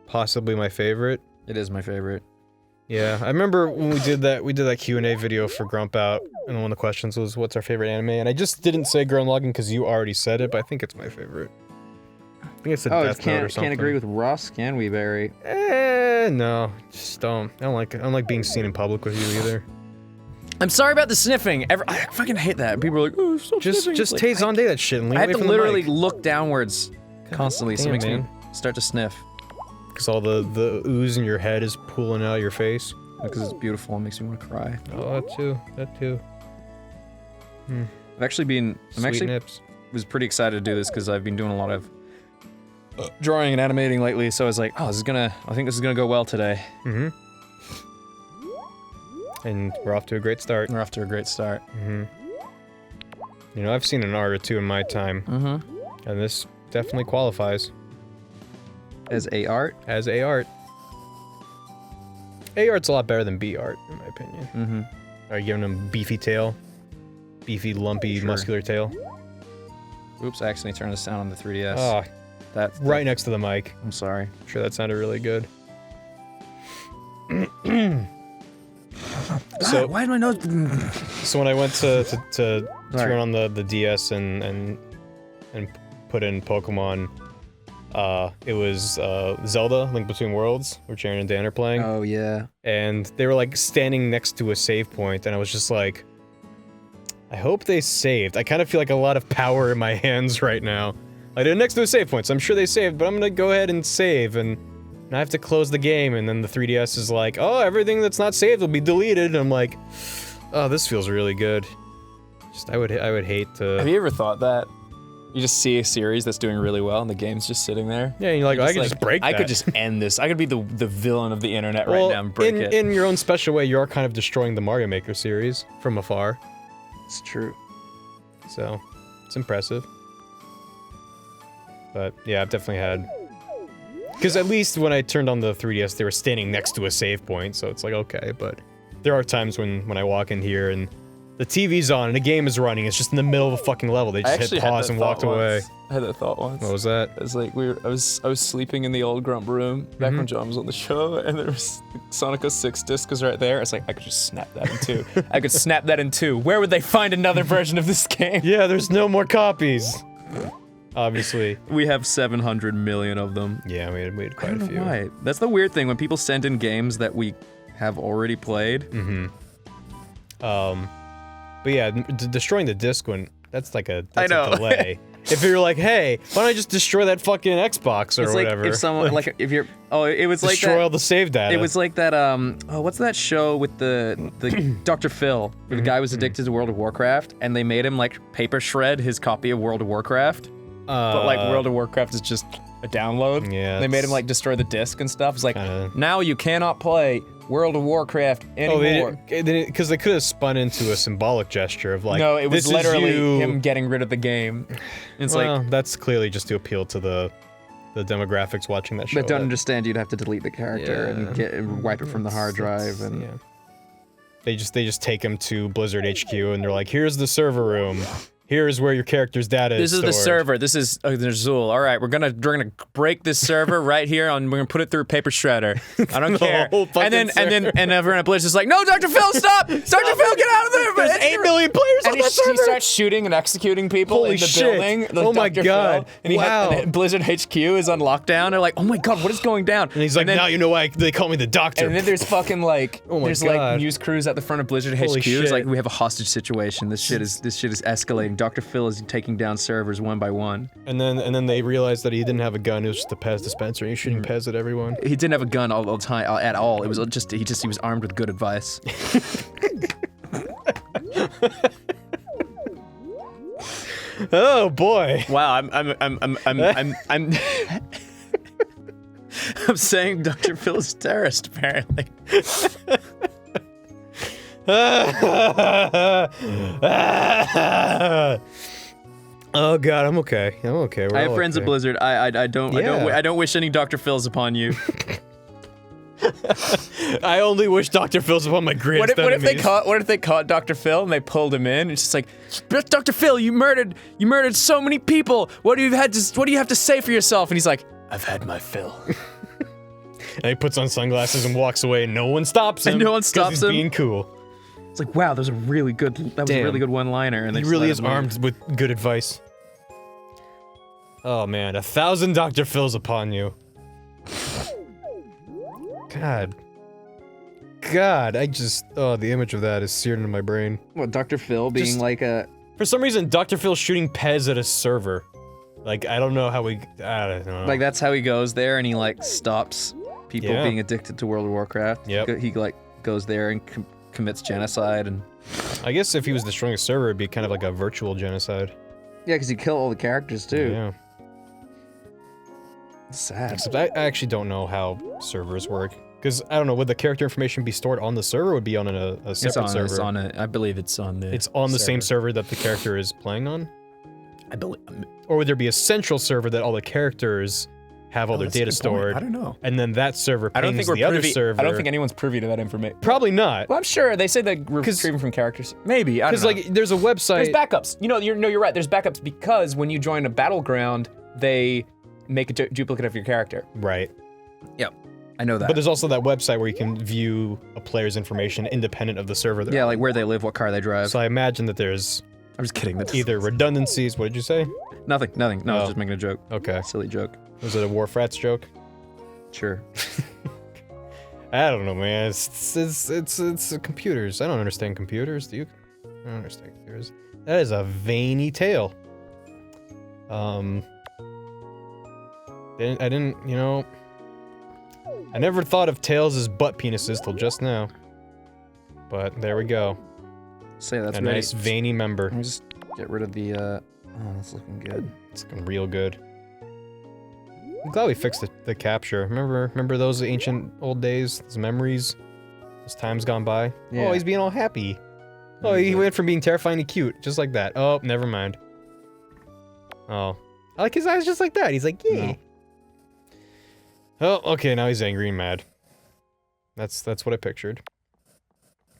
S2: possibly my favorite.
S3: It is my favorite.
S2: Yeah, I remember when we did that Q&A video for Grump Out, and one of the questions was, what's our favorite anime? And I just didn't say Gurren Lagann because you already said it, but I think it's my favorite. I think it's a Death Note or something.
S3: Can't agree with Russ, can we, Barry?
S2: No, just don't. I don't like being seen in public with you either.
S3: I'm sorry about the sniffing. I fucking hate that. People are like, oh, stop sniffing.
S2: Just
S3: It's
S2: Tay
S3: like,
S2: Zonday that shit and lean
S3: I have
S2: away
S3: to
S2: from the
S3: literally
S2: mic.
S3: look downwards constantly, so it makes
S2: damn,
S3: me start to sniff.
S2: Because all the ooze in your head is pooling out of your face.
S3: Because it's beautiful and makes me want to cry.
S2: Oh, that too.
S3: I've actually been,
S2: Sweet nips.
S3: was pretty excited to do this because I've been doing a lot of drawing and animating lately, so I was like, oh, I think this is gonna go well today.
S2: Mm-hmm. And we're off to a great start.
S3: We're off to a great start.
S2: Mm-hmm. You know, I've seen an art or two in my time.
S3: Mm-hmm.
S2: And this definitely qualifies.
S3: As A art?
S2: As A art. A art's a lot better than B art, in my opinion.
S3: Mm-hmm.
S2: Are you giving him beefy tail? Beefy, lumpy, muscular tail?
S3: Oops, I accidentally turned this down on the 3DS.
S2: Oh,
S3: that
S2: right next to the mic.
S3: I'm sorry.
S2: I'm sure that sounded really good. So
S3: why did my nose?
S2: So when I went to turn on the DS and put in Pokemon, it was Zelda: Link Between Worlds, which Aaron and Dan are playing.
S3: Oh yeah.
S2: And they were like standing next to a save point, and I was just like, I hope they saved. I kind of feel like a lot of power in my hands right now. I did next to a save point, so I'm sure they saved, but I'm gonna go ahead and save, and I have to close the game, and then the 3DS is like, oh, everything that's not saved will be deleted, and I'm like, oh, this feels really good. Just, I would hate to...
S3: Have you ever thought that? You just see a series that's doing really well, and the game's just sitting there?
S2: Yeah, and you're like, I could just break that.
S3: I could just end this. I could be the villain of the internet right now and break it.
S2: In your own special way, you are kind of destroying the Mario Maker series from afar.
S3: It's true.
S2: So, it's impressive. But, yeah, I've definitely had... Because at least when I turned on the 3DS, they were standing next to a save point, so it's like, okay, but... There are times when I walk in here and the TV's on and a game is running, it's just in the middle of a fucking level, they just hit pause and walked away.
S3: I had that thought once.
S2: What was that?
S3: It was like, I was sleeping in the old Grump room, back when John was on the show, and there was Sonic 06 disc was right there. I was like, I could just snap that in two. I could snap that in two. Where would they find another version of this game?
S2: Yeah, there's no more copies. Obviously.
S3: We have 700 million of them.
S2: Yeah, we had quite
S3: I don't
S2: a
S3: know
S2: few.
S3: why. That's the weird thing, when people send in games that we have already played.
S2: But yeah, destroying the disc that's like a delay. If you're like, hey, why don't I just destroy that fucking Xbox or
S3: It's
S2: whatever?
S3: like if someone, like, if you're, oh, it was like
S2: destroy
S3: that,
S2: all the save data.
S3: it was like that, oh, what's that show with the Dr. Phil, where the guy was addicted to World of Warcraft, and they made him, like, paper shred his copy of World of Warcraft, but, like, World of Warcraft is just a download.
S2: Yeah.
S3: They made him, like, destroy the disc and stuff. It's like,
S2: Kinda.
S3: now you cannot play World of Warcraft anymore.
S2: Because they could have spun into a symbolic gesture of like,
S3: No, it was
S2: this is
S3: literally
S2: you.
S3: him getting rid of the game. It's
S2: Well,
S3: like,
S2: that's clearly just to appeal to the demographics watching that show.
S3: but don't understand, you'd have to delete the character and wipe it from the hard drive, and
S2: yeah. They just take him to Blizzard HQ and they're like, here's the server room. Here's where your character's data is
S3: this is the
S2: stored.
S3: server. This is Azul. All right, we're gonna break this server right here, and we're gonna put it through a paper shredder. I don't care.
S2: whole fucking
S3: And everyone at Blizzard is like, no, Dr. Phil, stop! Dr. Phil, get out of there!
S2: There's 8 million players
S3: And
S2: on
S3: he
S2: that server.
S3: starts shooting and executing people
S2: Holy
S3: in the
S2: shit.
S3: building.
S2: Oh my
S3: Dr.
S2: God.
S3: Phil, and
S2: Wow.
S3: and Blizzard HQ is on lockdown. They're like, oh my God, what is going down?
S2: And he's like, now you know why they call me the doctor.
S3: And then there's fucking like,
S2: Oh my
S3: there's
S2: God.
S3: like news crews at the front of Blizzard
S2: Holy
S3: HQ. It's like
S2: shit.
S3: we have a hostage situation. This shit is escalating. Dr. Phil is taking down servers one by one.
S2: And then they realized that he didn't have a gun. It was just a Pez dispenser. He's shooting Pez at everyone.
S3: He didn't have a gun all the time at all. It was just he was armed with good advice.
S2: Oh boy.
S3: Wow, I'm I'm saying Dr. Phil is a terrorist, apparently.
S2: Oh god, I'm okay. I'm okay. We're
S3: I have
S2: all
S3: friends
S2: okay.
S3: at Blizzard. I don't wish any Dr. Phils upon you.
S2: I only wish Dr. Phil's upon my greatest
S3: What if
S2: enemies.
S3: they caught Dr. Phil and they pulled him in? It's just like, Dr. Phil, you murdered so many people. What do you have to say for yourself? And he's like, I've had my fill.
S2: And he puts on sunglasses and walks away, and no one stops him.
S3: And no one
S2: 'cause
S3: stops
S2: he's
S3: him.
S2: being cool.
S3: It's like, wow, that was a really good one-liner. And they
S2: He
S3: just
S2: really
S3: let
S2: is
S3: him leave.
S2: armed with good advice. Oh man, 1,000 Dr. Phil's upon you. God, the image of that is seared into my brain.
S3: What, Dr. Phil being
S2: Just-
S3: like a...
S2: For some reason, Dr. Phil's shooting Pez at a server. Like, I don't know how I don't know.
S3: Like, that's how he goes there, and he, like, stops people
S2: Yeah.
S3: being addicted to World of Warcraft.
S2: Yep.
S3: He like, goes there and commits genocide, and...
S2: I guess if he was destroying a server, it'd be kind of like a virtual genocide.
S3: Yeah, because he killed all the characters, too.
S2: Yeah.
S3: Sad.
S2: Except I actually don't know how servers work. Because, I don't know, would the character information be stored on the server or would be on a separate server?
S3: It's on I believe it's on the
S2: It's on the same server that the character is playing on? I believe. Or would there be a central server that all the characters have all their data stored?
S3: I don't know.
S2: And then that server
S3: I don't
S2: pings
S3: think
S2: the
S3: we're
S2: other
S3: privy.
S2: server.
S3: I don't think anyone's privy to that information.
S2: Probably not.
S3: Well, I'm sure they say that we're retrieving from characters. Maybe. I don't
S2: Because,
S3: know.
S2: like, there's a website.
S3: There's backups. You know, you're right. There's backups because when you join a battleground, they make a duplicate of your character.
S2: Right.
S3: Yep. I know that.
S2: But there's also that website where you can view a player's information independent of the server.
S3: Yeah, like where they live, what car they drive.
S2: So I imagine that there's
S3: I'm just kidding. That's
S2: either redundancies. What did you say?
S3: nothing. No, I was
S2: Oh.
S3: just making a joke.
S2: Okay.
S3: Silly joke.
S2: Was it a War Frats joke?
S3: Sure.
S2: I don't know, man. It's computers. I don't understand computers. Do you? I don't understand computers. That is a veiny tail. I didn't, you know. I never thought of tails as butt penises till just now. But there we go.
S3: Say that's
S2: a
S3: ready.
S2: nice veiny member.
S3: Let me just get rid of the, oh, that's looking good.
S2: It's looking real good. I'm glad we fixed the capture. Remember those ancient old days? Those memories? Those times gone by?
S3: Yeah.
S2: Oh, he's being all happy. Oh, he went from being terrifying to cute. Just like that. Oh, never mind. Oh. I like his eyes just like that. He's like, yay. No. Oh, okay, now he's angry and mad. That's what I pictured.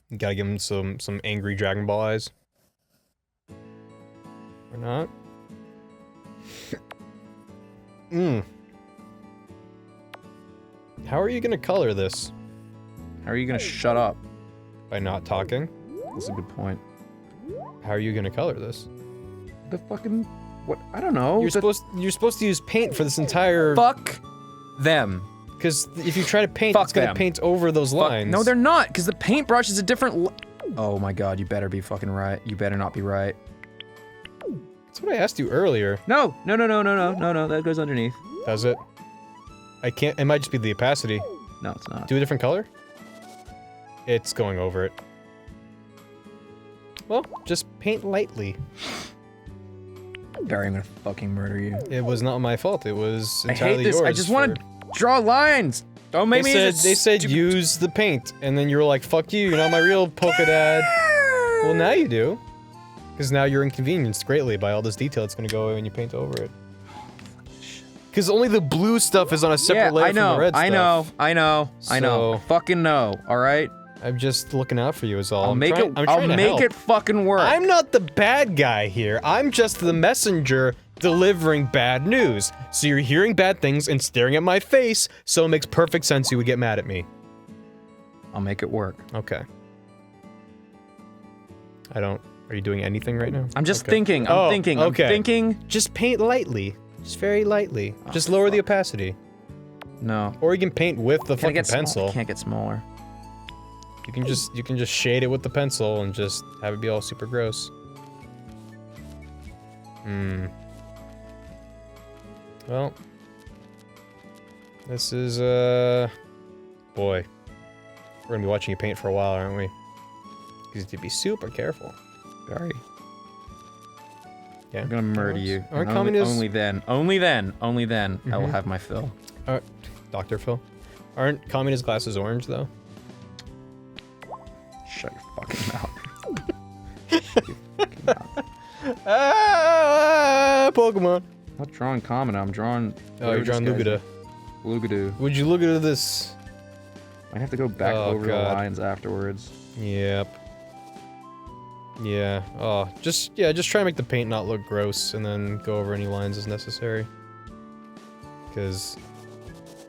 S2: You gotta give him some angry Dragon Ball eyes. Or not. How are you gonna color this?
S3: How are you gonna shut up?
S2: By not talking?
S3: That's a good point.
S2: How are you gonna color this?
S3: The fucking, what? I don't know.
S2: You're supposed to use paint for this entire.
S3: Fuck them.
S2: Because if you try to paint,
S3: Fuck
S2: it's gonna
S3: them.
S2: paint over those lines.
S3: No, they're not, because the paintbrush is a different. Oh my god, you better be fucking right. You better not be right.
S2: That's what I asked you earlier.
S3: No, that goes underneath.
S2: Does it? I can't. It might just be the opacity.
S3: No, it's not.
S2: Do a different color? It's going over it. Well, just paint lightly.
S3: Barry, I'm gonna fucking murder you.
S2: It was not my fault. It was
S3: I
S2: entirely
S3: hate this.
S2: yours.
S3: I just want to draw lines. Don't make me.
S2: They said use the paint, and then you were like, "Fuck you! You're not my real polka dad." Well, now you do, because now you're inconvenienced greatly by all this detail that's gonna go away when you paint over it. Because only the blue stuff is on a separate layer from the red stuff.
S3: I know. I fucking know. All right.
S2: I'm just looking out for you is all.
S3: I'll make
S2: I'm
S3: it
S2: trying to help.
S3: fucking work.
S2: I'm not the bad guy here. I'm just the messenger delivering bad news. So you're hearing bad things and staring at my face, so it makes perfect sense you would get mad at me.
S3: I'll make it work.
S2: Okay. Are you doing anything right now?
S3: I'm just
S2: Okay.
S3: thinking. I'm thinking.
S2: Just paint lightly. Just very lightly. Just lower the opacity.
S3: No.
S2: Or you can paint with the fucking pencil.
S3: I can't get smaller.
S2: You can just shade it with the pencil and just have it be all super gross. Well, this is boy, we're gonna be watching you paint for a while, aren't we? Because you have to be super careful.
S3: Barry.
S2: Yeah.
S3: I'm gonna murder you.
S2: Aren't
S3: And
S2: communists?
S3: only then I will have my fill.
S2: Dr. Phil. Aren't communist glasses orange though?
S3: Shut your fucking mouth. Shut your fucking mouth.
S2: Pokemon.
S3: I'm not drawing common, I'm drawing.
S2: Oh, you're drawing Lugia.
S3: Lugadoo.
S2: Would you look at this?
S3: I'd have to go back over the lines afterwards.
S2: Yep. Yeah. Oh, just try to make the paint not look gross, and then go over any lines as necessary. Because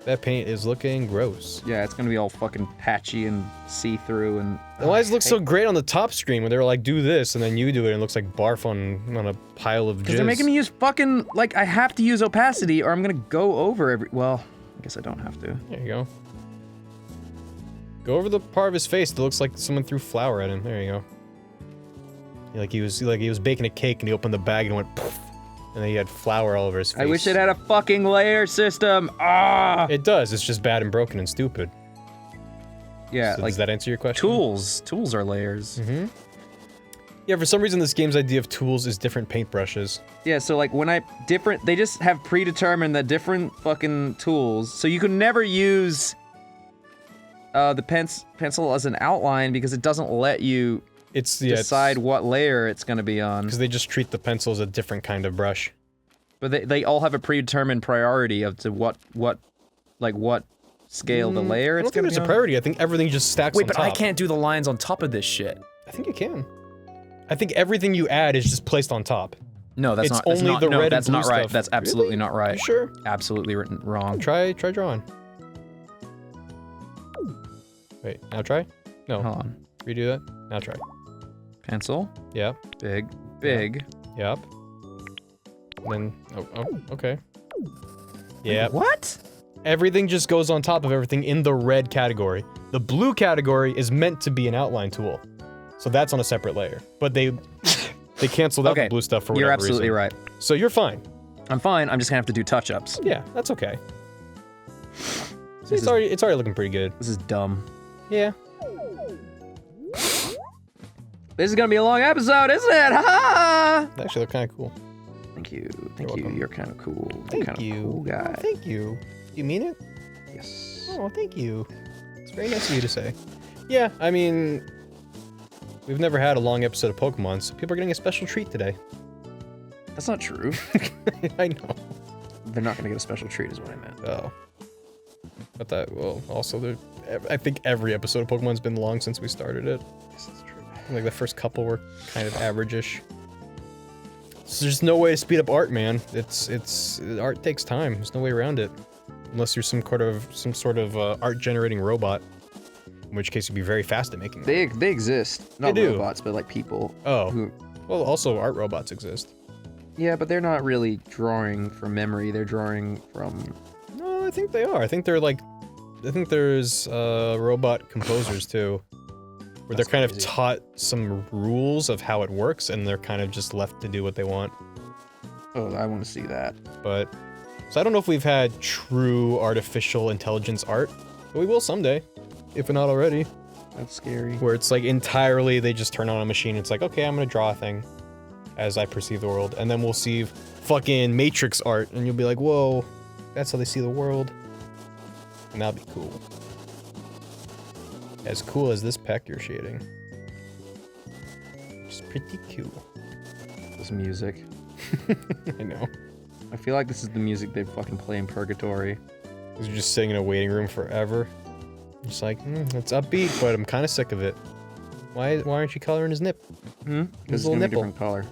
S2: that paint is looking gross.
S3: Yeah, it's gonna be all fucking patchy and see-through and.
S2: It always looks so great on the top screen when they were like, do this, and then you do it, and it looks like barf on a pile of jizz.
S3: Because they're making me use fucking, like, I have to use opacity or I'm gonna go over every, well, I guess I don't have to.
S2: There you go. Go over the part of his face that looks like someone threw flour at him. There you go. Like he was baking a cake and he opened the bag and went poof, and then he had flour all over his face.
S3: I wish it had a fucking layer system. Ah!
S2: It does. It's just bad and broken and stupid.
S3: Yeah,
S2: So
S3: like
S2: does that answer your question?
S3: tools are layers.
S2: Mm-hmm. Yeah, for some reason this game's idea of tools is different paintbrushes.
S3: Yeah, so like when they just have predetermined the different fucking tools, so you can never use the pencil as an outline because it doesn't let you decide what layer it's gonna be on.
S2: Because they just treat the pencil as a different kind of brush.
S3: But they all have a predetermined priority of to what scale the layer it's gonna be on.
S2: I don't think there's a priority. I think everything just stacks on top.
S4: Wait, but I can't do the lines on top of this shit.
S2: I think you can. I think everything you add is just placed on top.
S3: No, that's not.
S2: It's only the red
S3: that's
S2: and blue
S3: not right.
S2: stuff.
S3: That's absolutely not right.
S2: You sure?
S3: Absolutely wrong.
S2: Try drawing. Wait, now try? No.
S3: Hold on.
S2: Redo that. Now try.
S3: Pencil.
S2: Yep.
S3: Big.
S2: Yep. Then, okay. Yep.
S3: What?
S2: Everything just goes on top of everything in the red category. The blue category is meant to be an outline tool. So that's on a separate layer. But they canceled out the blue stuff for whatever
S3: You're absolutely
S2: reason.
S3: right.
S2: So you're fine.
S3: I'm fine. I'm just gonna have to do touch-ups.
S2: Yeah, that's okay. See, it's already looking pretty good.
S3: This is dumb.
S2: Yeah.
S3: This is gonna be a long episode, isn't it? Ha!
S2: They actually look kind of cool.
S3: Thank you.
S2: You're welcome.
S3: You're kind of cool.
S2: Thank
S3: You're kind
S2: you.
S3: of cool guy.
S2: Oh, thank you. You mean it?
S3: Yes.
S2: Oh, thank you. It's very nice of you to say. Yeah, I mean, we've never had a long episode of Pokemon, so people are getting a special treat today.
S3: That's not true.
S2: I know.
S3: They're not gonna get a special treat, is what I meant.
S2: Oh. But that, well, also, I think every episode of Pokemon's been long since we started it.
S3: This is true.
S2: Like, the first couple were kind of average-ish. So there's no way to speed up art, man. Art takes time. There's no way around it. Unless you're some sort of art-generating robot. In which case you'd be very fast at making them.
S3: They exist. Not
S2: They do.
S3: robots, but like people.
S2: Oh.
S3: Who,
S2: Well, also art robots exist.
S3: yeah, but they're not really drawing from memory. They're drawing from...
S2: No, I think they are. I think there's robot composers too. Where they're kind of taught some rules of how it works, and they're kind of just left to do what they want.
S3: Oh, I want to see that.
S2: But, so I don't know if we've had true artificial intelligence art, but we will someday, if not already.
S3: That's scary.
S2: Where it's like entirely, they just turn on a machine, it's like, okay, I'm gonna draw a thing as I perceive the world, and then we'll see fucking Matrix art, and you'll be like, whoa, that's how they see the world. And that'd be cool. As cool as this peck you're shading. It's pretty cool.
S3: This music.
S2: I know.
S3: I feel like this is the music they fucking play in Purgatory.
S2: Because you're just sitting in a waiting room forever. Just like, it's upbeat, but I'm kind of sick of it. Why aren't you coloring his nip?
S3: Because
S2: His
S3: it's
S2: little
S3: gonna be a
S2: nipple.
S3: different color.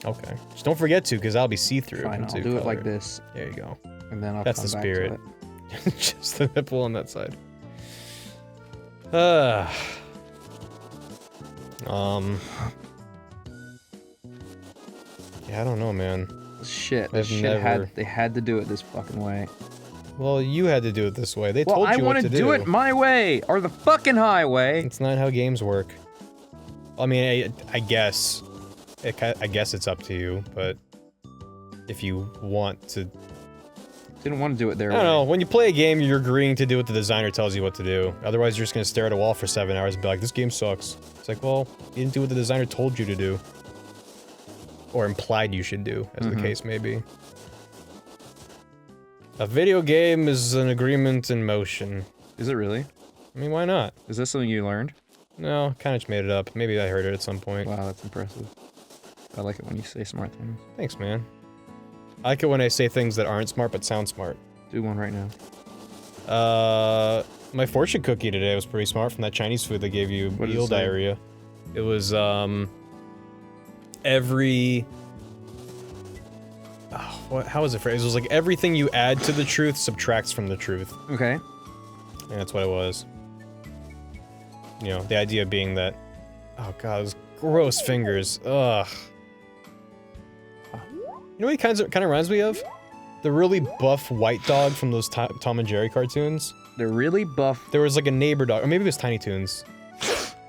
S2: Okay. Just don't forget to, because I'll be see-through.
S3: Fine,
S2: once
S3: I'll
S2: you
S3: do it
S2: color
S3: like this.
S2: There you go.
S3: And then I'll
S2: That's
S3: come
S2: the
S3: back
S2: spirit.
S3: to it.
S2: Just the nipple on that side. Yeah, I don't know, man.
S3: Shit,
S2: I've
S3: they had to do it this fucking way.
S2: Well, you had to do it this way. They
S3: Well,
S2: told
S3: I
S2: you
S3: want
S2: what
S3: to
S2: to
S3: do it my way, or the fucking highway.
S2: It's not how games work. I mean, I guess. I guess it's up to you, but if you want to...
S3: Didn't want to do it their
S2: I
S3: way.
S2: don't know, when you play a game, you're agreeing to do what the designer tells you what to do. Otherwise, you're just gonna stare at a wall for 7 hours and be like, this game sucks. It's like, well, you didn't do what the designer told you to do. Or implied you should do, as the case may be. A video game is an agreement in motion.
S3: Is it really?
S2: I mean, why not?
S3: Is this something you learned?
S2: No, kind of just made it up. Maybe I heard it at some point.
S3: Wow, that's impressive. I like it when you say smart things.
S2: Thanks, man. I like it when I say things that aren't smart but sound smart.
S3: Do one right now.
S2: My fortune cookie today was pretty smart from that Chinese food that gave you
S3: What did it
S2: eel
S3: say?
S2: diarrhea. It was, every... Oh, how was it phrased? It was like everything you add to the truth subtracts from the truth.
S3: Okay.
S2: And that's what it was. You know, the idea being that... Oh god, those gross fingers. Ugh. You know what it kind of reminds me of? The really buff white dog from those Tom and Jerry cartoons.
S3: They're really buff.
S2: There was like a neighbor dog, or maybe it was Tiny Toons.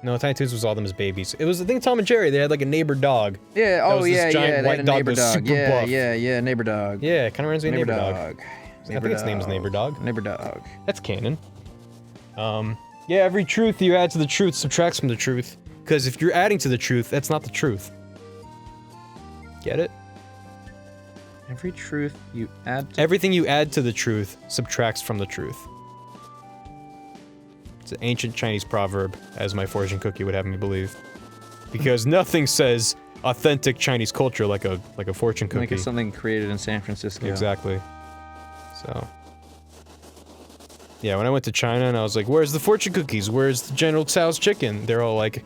S2: No, Tiny Toons was all them as babies. It was the thing Tom and Jerry, they had like a neighbor dog.
S3: Yeah,
S2: was
S3: oh
S2: this
S3: yeah,
S2: giant
S3: yeah, they
S2: white
S3: had a
S2: dog
S3: neighbor
S2: that was
S3: dog.
S2: super
S3: Yeah,
S2: buff.
S3: yeah, neighbor dog.
S2: Yeah, it kind of reminds me of neighbor dog. I think its name's Neighbor Dog.
S3: Neighbor dog.
S2: That's canon. Yeah, every truth you add to the truth subtracts from the truth. Because if you're adding to the truth, that's not the truth. Get it?
S3: Every truth you add to...
S2: Everything you add to the truth subtracts from the truth. It's an ancient Chinese proverb, as my fortune cookie would have me believe. Because nothing says authentic Chinese culture like a fortune cookie.
S3: Like it's something created in San Francisco.
S2: Exactly. So... yeah, when I went to China and I was like, where's the fortune cookies? Where's the General Tso's chicken? They're all like,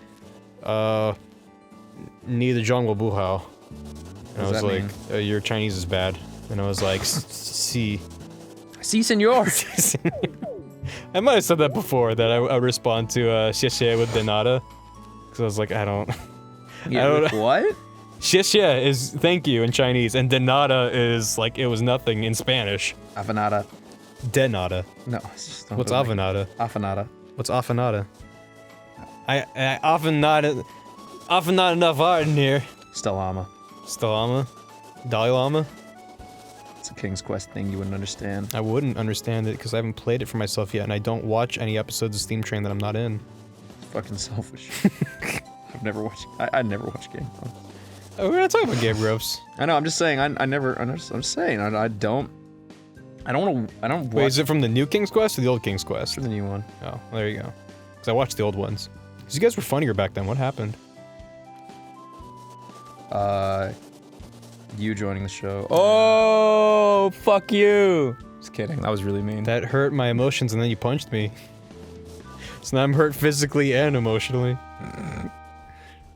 S2: neither Zhong Wu Buhao. And I was like, your Chinese is bad. And I was like, si.
S3: Si, senor.
S2: I might have said that before, that I respond to xie xie with de nada. Because I was like, I don't...
S3: Yeah,
S2: I don't
S3: what?
S2: Xie xie is thank you in Chinese, and de nada is like, it was nothing in Spanish.
S3: Afanada.
S2: De nada.
S3: No, it's just
S2: What's afanada?
S3: Afanada.
S2: What's afanada? I often not enough art in here.
S3: Stelama.
S2: Stalama? Dalai Lama?
S3: It's a King's Quest thing you wouldn't understand.
S2: I wouldn't understand it because I haven't played it for myself yet, and I don't watch any episodes of Steam Train that I'm not in.
S3: It's fucking selfish. I've never watched. I never watched GameGrumps.
S2: Oh, we're not talking about GameGrumps.
S3: I know. I'm just saying. I'm just saying. I don't want to. I don't watch.
S2: Wait, is it from the new King's Quest or the old King's Quest?
S3: for the new one.
S2: Oh, well, there you go. Because I watched the old ones. Because you guys were funnier back then. What happened?
S3: You joining the show. Oh, fuck you. Just kidding. That was really mean.
S2: That hurt my emotions, and then you punched me. So now I'm hurt physically and emotionally.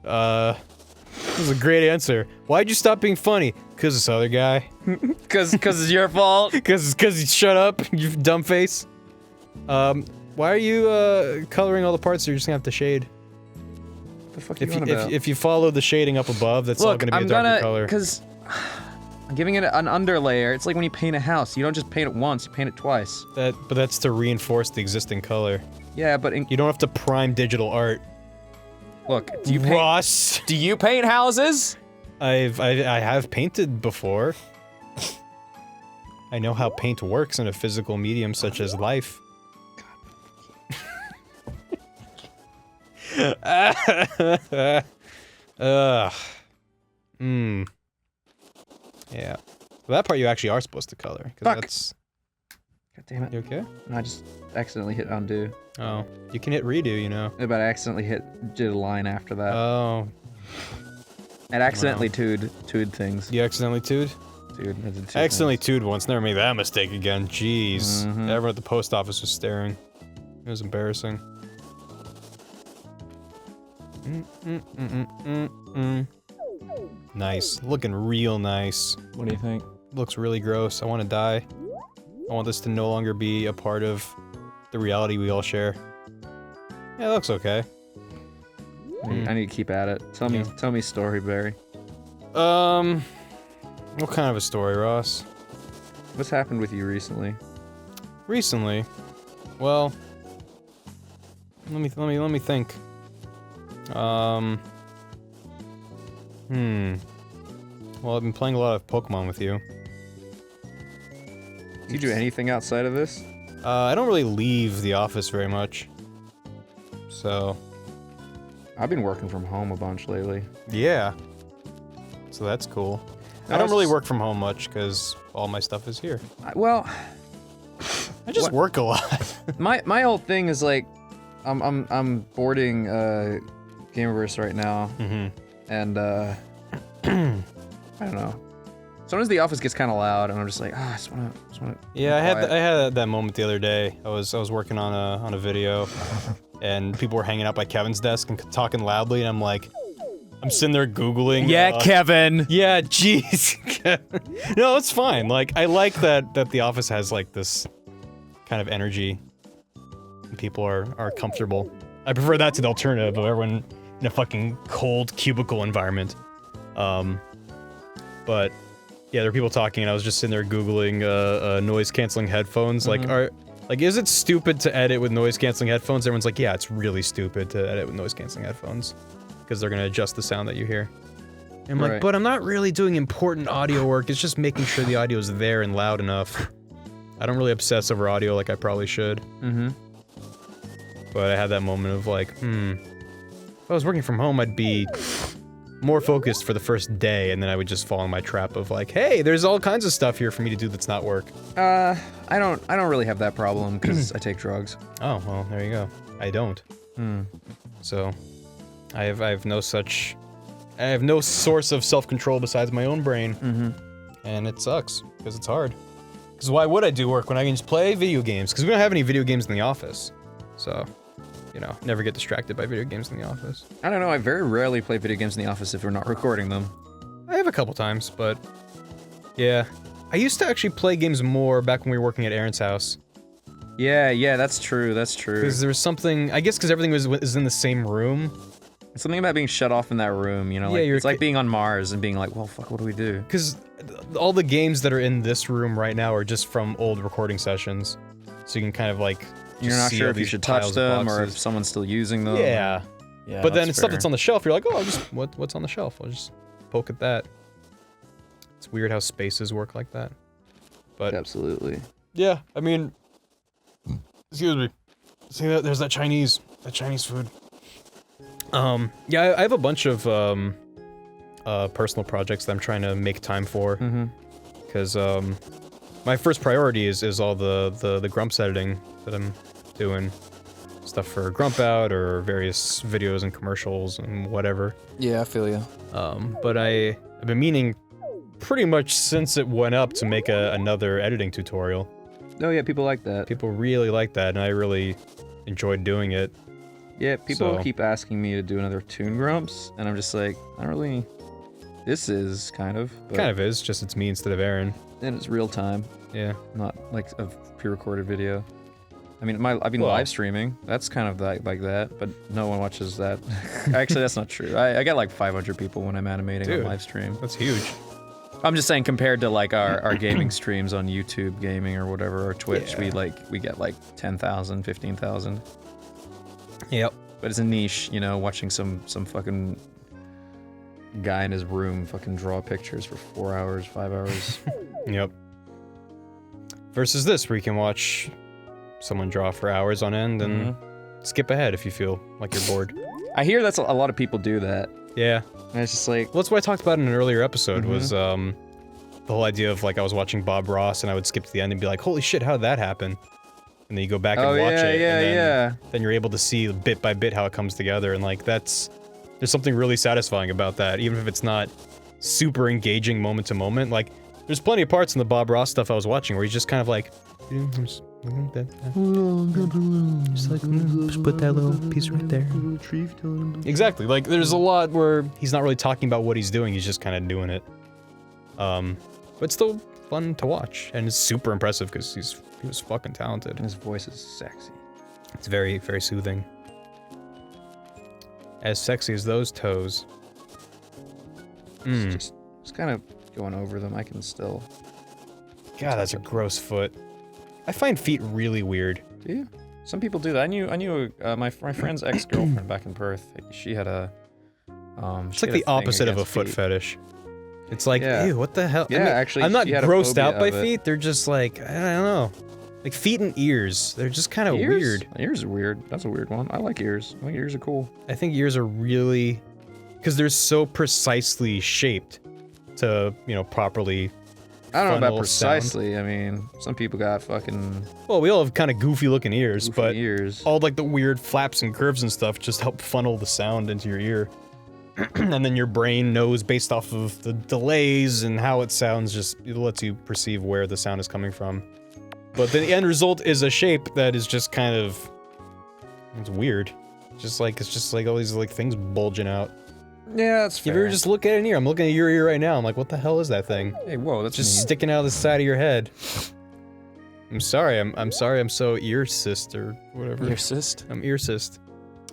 S2: This is a great answer. Why'd you stop being funny? Cause this other guy.
S3: Cause it's your fault.
S2: Cause you shut up, you dumb face. Why are you coloring all the parts that you're just gonna have to shade?
S3: What the fuck are you on about?
S2: If you follow the shading up above, that's all gonna be a darker color.
S3: Cause I'm giving it an underlayer. It's like when you paint a house. You don't just paint it once, you paint it twice.
S2: But that's to reinforce the existing color.
S3: Yeah, but
S2: You don't have to prime digital art.
S3: look, do you paint
S2: Ross!
S3: Do you paint houses?
S2: I have painted before. I know how paint works in a physical medium such as life. Ugh. Yeah. Well, that part you actually are supposed to color. 'Cause
S3: Fuck.
S2: that's...
S3: God damn it.
S2: You okay?
S3: I just accidentally hit undo.
S2: Oh. You can hit redo, you know.
S3: But I accidentally did a line after that.
S2: Oh.
S3: And accidentally tooed things.
S2: You accidentally tooed?
S3: Dude, I did two
S2: I accidentally
S3: things.
S2: tooed once. Never made that mistake again. Jeez. Everyone at the post office was staring. It was embarrassing. Nice. Looking real nice.
S3: What do you think?
S2: Looks really gross. I want to die. I want this to no longer be a part of the reality we all share. Yeah, it looks okay.
S3: I need to keep at it. Tell me story, Barry.
S2: What kind of a story, Ross?
S3: What's happened with you recently?
S2: Recently? Well, let me think. Well, I've been playing a lot of Pokemon with you.
S3: Do you do anything outside of this?
S2: I don't really leave the office very much. So...
S3: I've been working from home a bunch lately.
S2: yeah. So that's cool. I don't really work from home much, because all my stuff is here.
S3: Well...
S2: I just work a lot.
S3: my whole thing is like... I'm boarding Gamerverse right now. And I don't know. Sometimes the office gets kind of loud, and I'm just like, I just wanna.
S2: Yeah, I had that moment the other day. I was working on a video, and people were hanging out by Kevin's desk and talking loudly, and I'm like, I'm sitting there googling.
S3: Yeah, Kevin.
S2: Yeah, jeez. No, it's fine. Like, I like that the office has like this kind of energy. And people are comfortable. I prefer that to the alternative of everyone in a fucking cold cubicle environment. But yeah, there are people talking, and I was just sitting there googling noise-canceling headphones. Like, is it stupid to edit with noise-canceling headphones? Everyone's like, yeah, it's really stupid to edit with noise-canceling headphones because they're gonna adjust the sound that you hear. And I'm like, but I'm not really doing important audio work. It's just making sure the audio is there and loud enough. I don't really obsess over audio like I probably should. But I had that moment of like, if I was working from home, I'd be more focused for the first day, and then I would just fall in my trap of like, hey, there's all kinds of stuff here for me to do that's not work.
S3: I don't really have that problem because I take drugs.
S2: Oh, well, there you go. I don't. So, I have no source of self-control besides my own brain. And it sucks, because it's hard. Because why would I do work when I can just play video games? Because we don't have any video games in the office. So, you know, never get distracted by video games in the office.
S3: I don't know, I very rarely play video games in the office if we're not recording them.
S2: I have a couple times, but yeah. I used to actually play games more back when we were working at Aaron's house.
S3: Yeah, that's true,
S2: Because there was something, I guess because everything was in the same room.
S3: It's something about being shut off in that room, you know? Like,
S2: Yeah,
S3: it's like being on Mars and being like, well, fuck, what do we do?
S2: Because all the games that are in this room right now are just from old recording sessions. So you can kind of like,
S3: You're not
S2: see
S3: sure
S2: all
S3: if you
S2: these
S3: should touch
S2: piles of
S3: them or if
S2: boxes.
S3: someone's still using them.
S2: Yeah.
S3: Yeah,
S2: But then
S3: that's
S2: it's stuff
S3: fair.
S2: that's on the shelf, you're like, oh, what's on the shelf? I'll just poke at that. It's weird how spaces work like that. But
S3: Absolutely.
S2: yeah, I mean, excuse me. See that? There's that Chinese food. Yeah, I have a bunch of personal projects that I'm trying to make time for. Because my first priority is all the Grumps editing that I'm doing. Stuff for Grump Out or various videos and commercials and whatever.
S3: Yeah, I feel you.
S2: But I've been meaning pretty much since it went up to make another editing tutorial.
S3: Oh yeah, people like that.
S2: People really like that, and I really enjoyed doing it.
S3: Yeah, people
S2: So-
S3: keep asking me to do another Toon Grumps, and I'm just like, I don't really... This is, kind of. But,
S2: Kind of is, just it's me instead of Aaron.
S3: And it's real time,
S2: Yeah.
S3: not like a pre-recorded video. I mean, I've been
S2: Well-
S3: live streaming. That's kind of like that, but no one watches that. Actually, that's not true. I get like 500 people when I'm animating on
S2: Dude.
S3: live stream.
S2: That's huge.
S3: I'm just saying compared to like our gaming streams on YouTube gaming or whatever, or Twitch,
S2: Yeah.
S3: we get like 10,000, 15,000.
S2: Yep.
S3: But it's a niche, you know, watching some fucking guy in his room fucking draw pictures for 4 hours, 5 hours.
S2: Yep. Versus this, where you can watch someone draw for hours on end and skip ahead if you feel like you're bored.
S3: I hear that's a lot of people do that.
S2: Yeah.
S3: And it's just like,
S2: Well, that's what I talked about in an earlier episode, was the whole idea of like I was watching Bob Ross and I would skip to the end and be like, holy shit, how'd that happen? And then you go back and
S3: oh
S2: watch
S3: yeah,
S2: it,
S3: yeah,
S2: and then you're able to see bit by bit how it comes together, and like there's something really satisfying about that, even if it's not super engaging moment to moment. Like, there's plenty of parts in the Bob Ross stuff I was watching where he's just kind of like, I'm just looking at that. Just like, just put that little piece right there. Exactly. Like, there's a lot where he's not really talking about what he's doing. He's just kind of doing it. But still fun to watch, and it's super impressive because he was fucking talented.
S3: his voice is sexy.
S2: It's very, very soothing. As sexy as those toes.
S3: It's just kind of going over them. I can still.
S2: God, that's a gross foot. I find feet really weird.
S3: Do you? Some people do that. I knew my friend's ex-girlfriend back in Perth. She had a.
S2: It's like the opposite of a foot fetish. It's like,
S3: Yeah.
S2: ew, what the hell?
S3: Yeah,
S2: I mean,
S3: actually,
S2: I'm not
S3: she had a
S2: grossed out
S3: phobia
S2: by
S3: of it.
S2: feet. They're just like, I don't know. Like feet and ears. They're just kind of weird.
S3: Ears are weird. That's a weird one. I like ears. I think ears are cool.
S2: I think ears are really, because they're so precisely shaped to, you know, properly.
S3: I don't know about
S2: funnel sound.
S3: precisely. I mean, some people got fucking
S2: Well, we all have kind of goofy looking ears,
S3: goofy
S2: but
S3: ears.
S2: all like the weird flaps and curves and stuff just help funnel the sound into your ear. And then your brain knows based off of the delays and how it sounds, just it lets you perceive where the sound is coming from. But the end result is a shape that is just kind of, it's weird. It's just like all these like things bulging out.
S3: Yeah, that's
S2: You ever just look at an ear? I'm looking at your ear right now. I'm like, what the hell is that thing?
S3: Hey, whoa, that's
S2: Just
S3: mean.
S2: sticking out of the side of your head. I'm sorry. I'm sorry. I'm so ear-cyst or whatever.
S3: Ear cyst.
S2: I'm ear-cyst.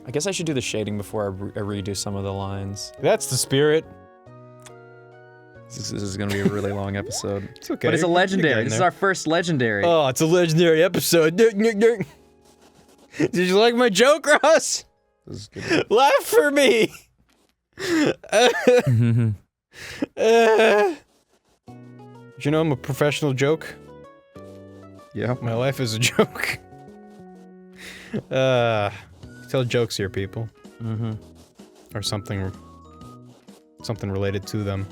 S3: I guess I should do the shading before I redo some of the lines.
S2: That's the spirit.
S3: This is gonna be a really long episode.
S2: It's okay.
S3: But it's a
S2: You're
S3: legendary.
S2: getting
S3: This is
S2: there.
S3: our first legendary.
S2: Oh, it's a legendary episode. Did you like my joke, Ross?
S3: This is good.
S2: Laugh for me. Did you know I'm a professional joke?
S3: Yeah.
S2: My life is a joke. Tell jokes here, people. or something related to them.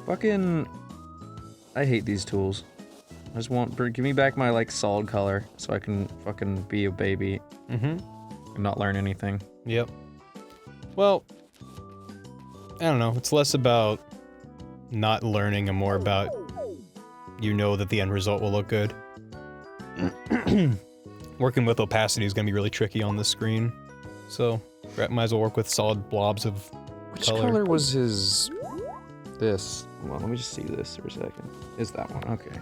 S3: Fucking... I hate these tools. I just want... Give me back my, like, solid color so I can fucking be a baby. And not learn anything.
S2: Yep. Well, I don't know. It's less about not learning and more about you know that the end result will look good. Working with opacity is going to be really tricky on this screen. So, might as well work with solid blobs of
S3: Which color was his... This? Hold on, let me just see this for a second. Is that one? Okay.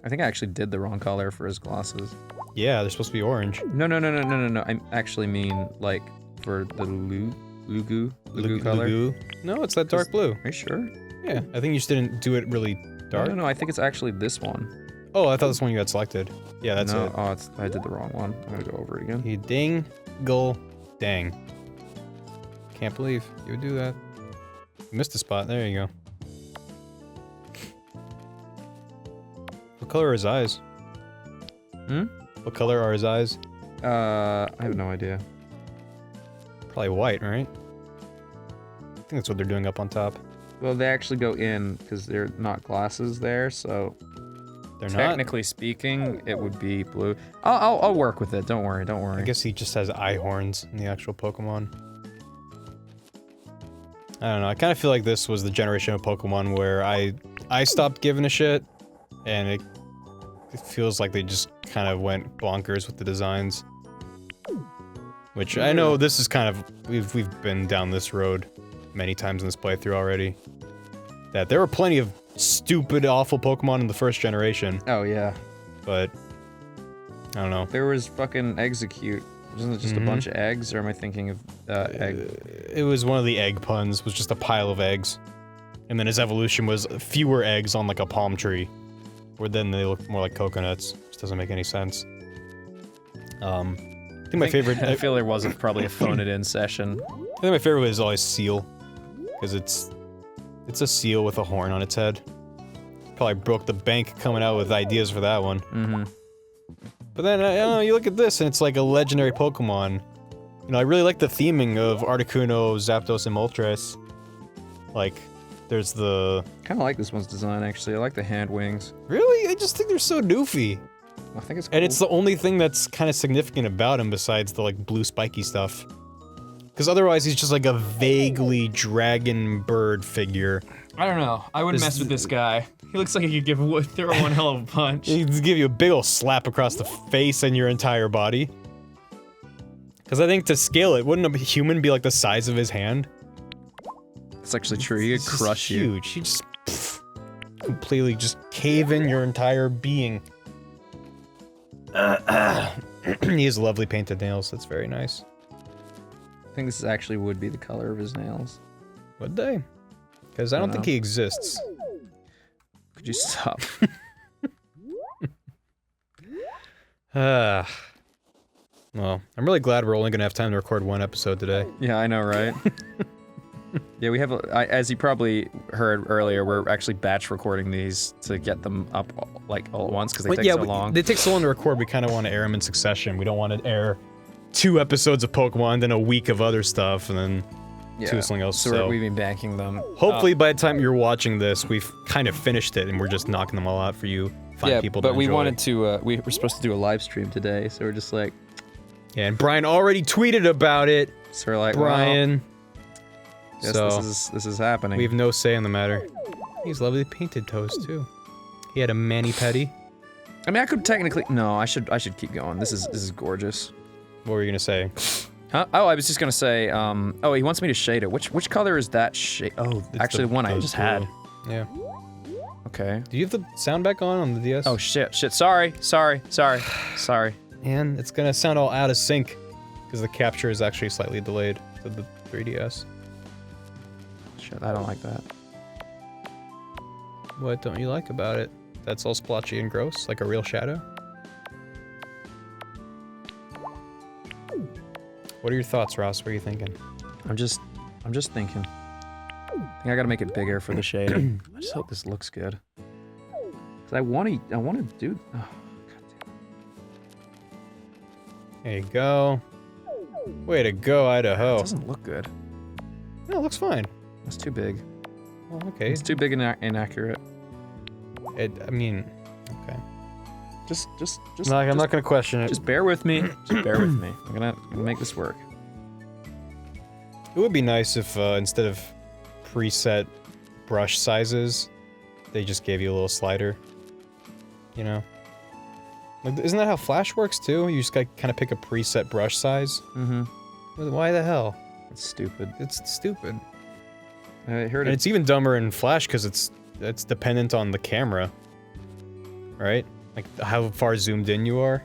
S3: I think I actually did the wrong color for his glasses.
S2: Yeah, they're supposed to be orange.
S3: No. I actually mean, like, for the Lugu color.
S2: Lugu? No, it's that dark blue.
S3: Are you sure?
S2: Yeah, I think you just didn't do it really dark.
S3: No, I think it's actually this one.
S2: Oh, I thought this one you had selected. Yeah, that's
S3: no,
S2: it.
S3: Oh, I did the wrong one. I'm gonna go over it again.
S2: You dang. Can't believe you would do that. You missed a spot. There you go. What color are his eyes? What color are his eyes?
S3: I have no idea.
S2: Probably white, right? I think that's what they're doing up on top.
S3: Well, they actually go in because they're not glasses there, so
S2: They're not?
S3: technically speaking, it would be blue. I'll work with it. Don't worry.
S2: I guess he just has eye horns in the actual Pokemon. I don't know. I kind of feel like this was the generation of Pokemon where I stopped giving a shit, and it feels like they just kind of went bonkers with the designs. Which I know this is kind of we've been down this road many times in this playthrough already. That there were plenty of stupid, awful Pokemon in the first generation.
S3: Oh yeah.
S2: But I don't know.
S3: There was fucking Execute. Wasn't it just a bunch of eggs, or am I thinking of egg?
S2: It was one of the egg puns. Was just a pile of eggs, and then his evolution was fewer eggs on like a palm tree, where then they look more like coconuts. Which doesn't make any sense. I think my favorite.
S3: I feel there was probably a phone it in session.
S2: I think my favorite is always Seal, because it's a seal with a horn on its head. Probably broke the bank coming out with ideas for that one. But then, I don't know, you look at this and it's like a legendary Pokemon. You know, I really like the theming of Articuno, Zapdos, and Moltres. Like, there's the...
S3: Kind of like this one's design, actually. I like the hand wings.
S2: Really? I just think they're so doofy.
S3: I think it's cool.
S2: And it's the only thing that's kind of significant about him besides the, like, blue spiky stuff. Because otherwise he's just like a vaguely dragon bird figure.
S3: I don't know. I wouldn't mess with this guy. He looks like he could throw one hell of a punch.
S2: He could give you a big ol' slap across the face and your entire body. Because I think to scale it, wouldn't a human be like the size of his hand?
S3: It's actually true. He could crush you.
S2: Huge. He just completely just cave in your entire being. He has lovely painted nails. That's very nice.
S3: I think this actually would be the color of his nails.
S2: Would they? Because I don't think he exists.
S3: Could you stop?
S2: Well, I'm really glad we're only gonna have time to record one episode today.
S3: Yeah, I know, right? Yeah, we have, as you probably heard earlier, we're actually batch recording these to get them up like all at once because they take so long.
S2: They take so long to record. We kind of want to air them in succession. We don't want to air 2 episodes of Pokemon, then a week of other stuff, and then 2 something else.
S3: So we've been banking them.
S2: Hopefully, by the time you're watching this, we've kind of finished it, and we're just knocking them all out for you. People to
S3: but we
S2: enjoy.
S3: wanted to. We were supposed to do a live stream today, so we're just like.
S2: Yeah, and Brian already tweeted about it.
S3: So we're like,
S2: Brian.
S3: Yes,
S2: So
S3: this is happening.
S2: we have no say in the matter. He's lovely painted toes too. He had a mani-pedi.
S3: I mean, I could technically. No, I should keep going. This is gorgeous.
S2: What were you gonna say?
S3: Huh? Oh, I was just gonna say. Oh, he wants me to shade it. Which color is that shade? Oh,
S2: It's
S3: actually, the one I just had.
S2: Yeah.
S3: Okay.
S2: Do you have the sound back on the DS?
S3: Oh shit! Sorry.
S2: And it's gonna sound all out of sync because the capture is actually slightly delayed to the 3DS.
S3: Shit, I don't like that.
S2: What don't you like about it? That's all splotchy and gross, like a real shadow? What are your thoughts, Ross? What are you thinking?
S3: I'm just thinking. I think I gotta make it bigger for the shading. I just hope this looks good. Cause I wanna do. Oh, God
S2: There you go. Way to go,
S3: damn. It
S2: Idaho.
S3: doesn't look good.
S2: No, it looks fine.
S3: It's too big.
S2: Oh, okay.
S3: It's too big and inaccurate.
S2: I mean, okay.
S3: Just.
S2: I'm not gonna question it.
S3: Just bear with me. Just bear with me. I'm gonna make this work.
S2: It would be nice if instead of preset brush sizes, they just gave you a little slider. You know? Like, isn't that how Flash works too? You just kind of pick a preset brush size?
S3: Mm-hmm.
S2: Why the hell?
S3: It's stupid.
S2: It's stupid.
S3: I heard
S2: And
S3: it.
S2: it's even dumber in Flash because it's dependent on the camera. Right? Like how far zoomed in you are.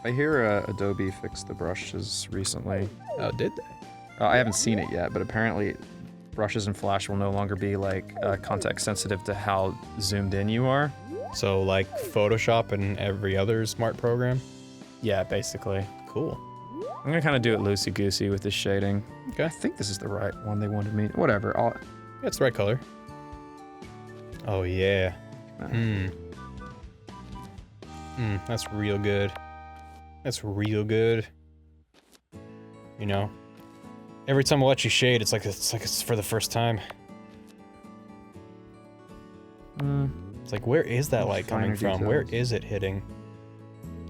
S3: I hear Adobe fixed the brushes recently.
S2: Oh, did they?
S3: I haven't seen it yet, but apparently brushes in Flash will no longer be like context sensitive to how zoomed in you are.
S2: So like Photoshop and every other smart program?
S3: Yeah, basically.
S2: Cool.
S3: I'm gonna kind of do it loosey-goosey with this shading.
S2: Okay.
S3: I think this is the right one they wanted me. Whatever. I'll.
S2: Yeah, it's the right color. Oh yeah. That's real good. That's real good. You know? Every time I let you shade, it's like it's for the first time. It's like, where is that light coming
S3: Finer
S2: from? Where
S3: details.
S2: is it hitting?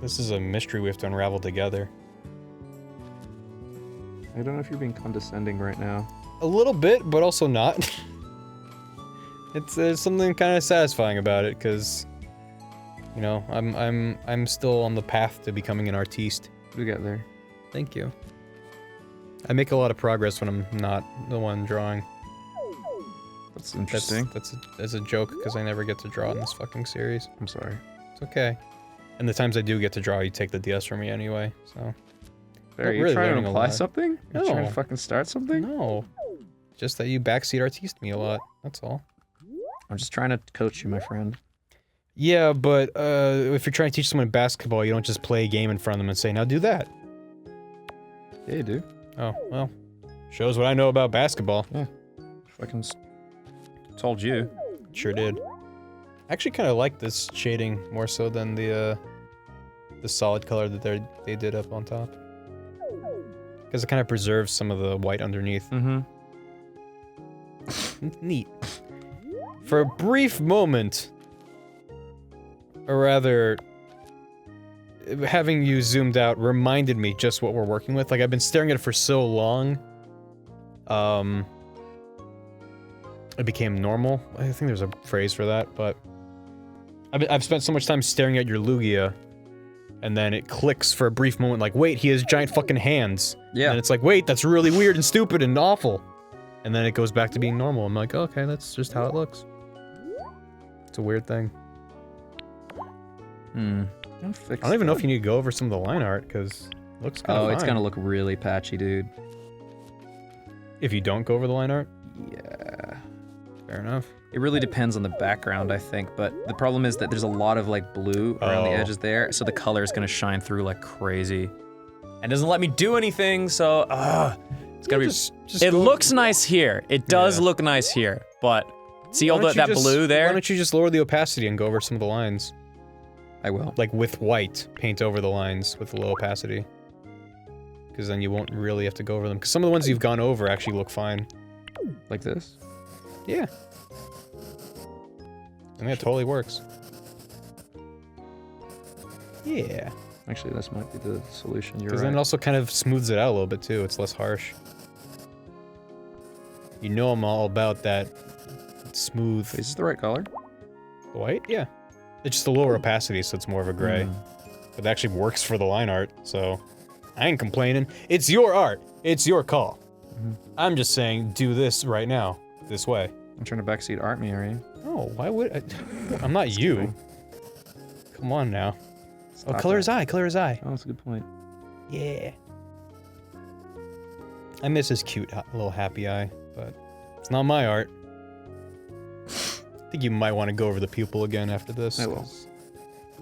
S2: This is a mystery we have to unravel together.
S3: I don't know if you're being condescending right now.
S2: A little bit, but also not. There's something kind of satisfying about it, because, you know, I'm still on the path to becoming an artiste.
S3: What do we got there?
S2: Thank you. I make a lot of progress when I'm not the one drawing.
S3: That's interesting.
S2: That's a joke, because I never get to draw in this fucking series.
S3: I'm sorry.
S2: It's okay. And the times I do get to draw, you take the DS from me anyway, so...
S3: Are
S2: Not
S3: you
S2: really
S3: trying to
S2: learning a
S3: imply
S2: lot.
S3: something? You're trying
S2: No.
S3: to fucking start something?
S2: No. Just that you backseat artiste me a lot, that's all.
S3: I'm just trying to coach you, my friend.
S2: Yeah, but if you're trying to teach someone basketball, you don't just play a game in front of them and say, now do that.
S3: Yeah, you do.
S2: Oh, well. Shows what I know about basketball.
S3: Fucking told you.
S2: Sure did. I actually kind of like this shading more so than the solid color that they did up on top. Because it kind of preserves some of the white underneath.
S3: Mm-hmm.
S2: Neat. For a brief moment, or rather, having you zoomed out reminded me just what we're working with. Like, I've been staring at it for so long. It became normal. I think there's a phrase for that, but I've spent so much time staring at your Lugia, and then it clicks for a brief moment, like, wait, he has giant fucking hands.
S3: Yeah.
S2: And it's like, wait, that's really weird and stupid and awful. And then it goes back to being normal. I'm like, okay, that's just how it looks. It's a weird thing.
S3: I
S2: don't even know if you need to go over some of the line art, because it looks kind of
S3: it's gonna look really patchy, dude.
S2: If you don't go over the line art?
S3: Yeah.
S2: Fair enough.
S3: It really depends on the background, I think, but the problem is that there's a lot of, like, blue around the
S2: Oh.
S3: edges there, so the color is gonna shine through like crazy. And doesn't let me do anything, so, it's gonna be... It looks nice here. It does look nice here, but see all that blue there?
S2: Why don't you just lower the opacity and go over some of the lines?
S3: I will.
S2: Like, with white, paint over the lines with low opacity. Because then you won't really have to go over them. Because some of the ones you've gone over actually look fine.
S3: Like this?
S2: Yeah. And that totally works. Yeah.
S3: Actually, this might be the solution. You're
S2: Because
S3: right.
S2: then it also kind of smooths it out a little bit too. It's less harsh. You know I'm all about that smooth.
S3: Is this the right color?
S2: White? Yeah. It's just a lower opacity, so it's more of a gray. But it actually works for the line art, so I ain't complaining. It's your art. It's your call. I'm just saying, do this right now. This way.
S3: I'm trying to backseat art me, are you?
S2: Oh, why would I? I'm not you. Come on now.
S3: Stop
S2: color
S3: that.
S2: his eye, color his eye.
S3: Oh, that's a good point.
S2: Yeah. I miss his cute little happy eye, but it's not my art. I think you might want to go over the pupil again after this.
S3: I will.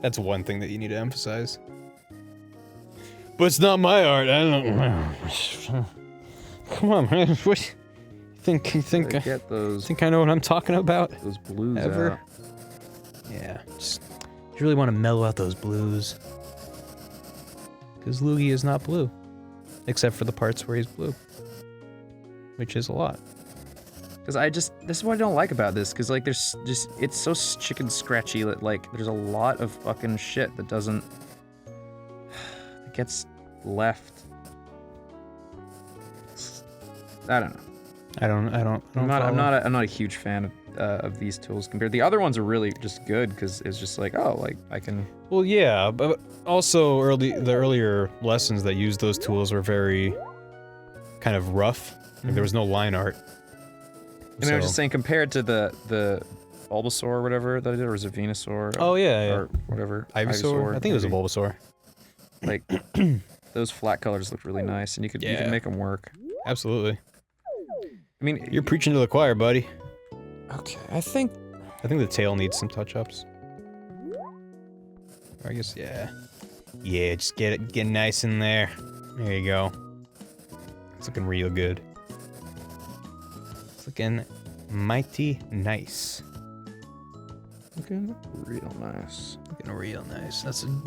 S2: That's one thing that you need to emphasize. But it's not my art. I don't. Come on, man. What? You think
S3: Get those
S2: I know what I'm talking about?
S3: those blues
S2: Ever?
S3: out.
S2: Yeah. Just, you really want to mellow out those blues. Because Lugia is not blue. Except for the parts where he's blue. Which is a lot.
S3: Because this is what I don't like about this, because like there's just, it's so chicken scratchy that like there's a lot of fucking shit that doesn't, that gets left. I don't know. I'm not a huge fan of these tools compared. The other ones are really just good because it's just like, oh, like I can.
S2: Well, yeah, but also the earlier lessons that used those tools were very kind of rough. Like there was no line art.
S3: I mean, I was just saying, compared to the Bulbasaur or whatever that I did, or was it Venusaur?
S2: Oh yeah,
S3: or whatever.
S2: Ivysaur. I think it was a Bulbasaur.
S3: Like those flat colors looked really nice, and you could make them work.
S2: Absolutely.
S3: I mean,
S2: you're preaching to the choir, buddy.
S3: Okay, I think
S2: the tail needs some touch-ups. Or I guess, yeah. Yeah, just get nice in there. There you go. It's looking real good. It's looking mighty nice.
S3: Looking real nice.
S2: Looking real nice. That's in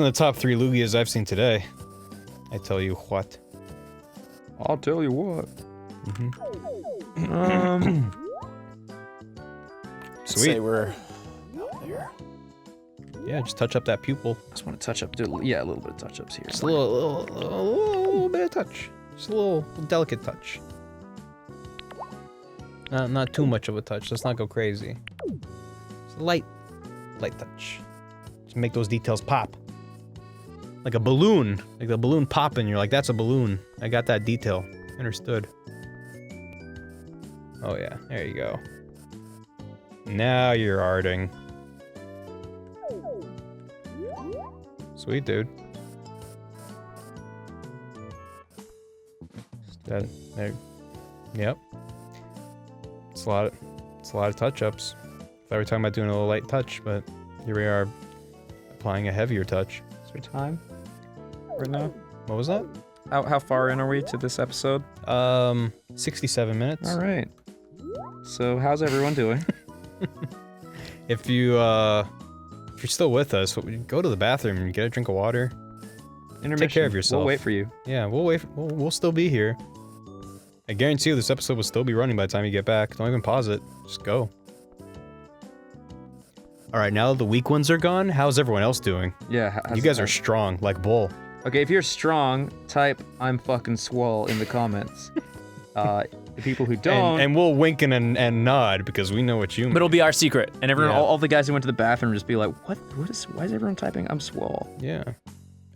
S2: the top 3 Lugias I've seen today. I tell you what.
S3: I'll tell you what.
S2: Sweet.
S4: Say we're out there.
S2: Yeah, just touch up that pupil.
S3: Just want to touch up, a little bit of touch-ups here.
S2: Just a little bit of touch. Just a little delicate touch. Not too much of a touch. Let's not go crazy. Just a light touch. Just make those details pop. Like a balloon. Like the balloon popping. You're like, that's a balloon. I got that detail. Understood. Oh yeah, there you go. Now you're arting. Sweet, dude. That there. Yep. It's a lot of touch-ups. Thought we were talking about doing a little light touch, but here we are applying a heavier touch.
S3: Is there time right now?
S2: What was that?
S3: How far in are we to this episode?
S2: 67 minutes.
S3: All right. So how's everyone doing?
S2: If you're still with us, go to the bathroom and get a drink of water.
S3: Intermission.
S2: Take care of yourself.
S3: We'll wait for you.
S2: Yeah, we'll wait. We'll still be here. I guarantee you this episode will still be running by the time you get back. Don't even pause it. Just go. Alright, now that the weak ones are gone, how's everyone else doing?
S3: Yeah.
S2: You guys are strong, like Bull.
S3: Okay, if you're strong, type "I'm fucking swole" in the comments. The people who don't,
S2: and we'll wink and nod because we know what you mean.
S4: But it'll be our secret.
S3: and everyone, all the guys who went to the bathroom, just be like, why is everyone typing "I'm swole"?
S2: Yeah.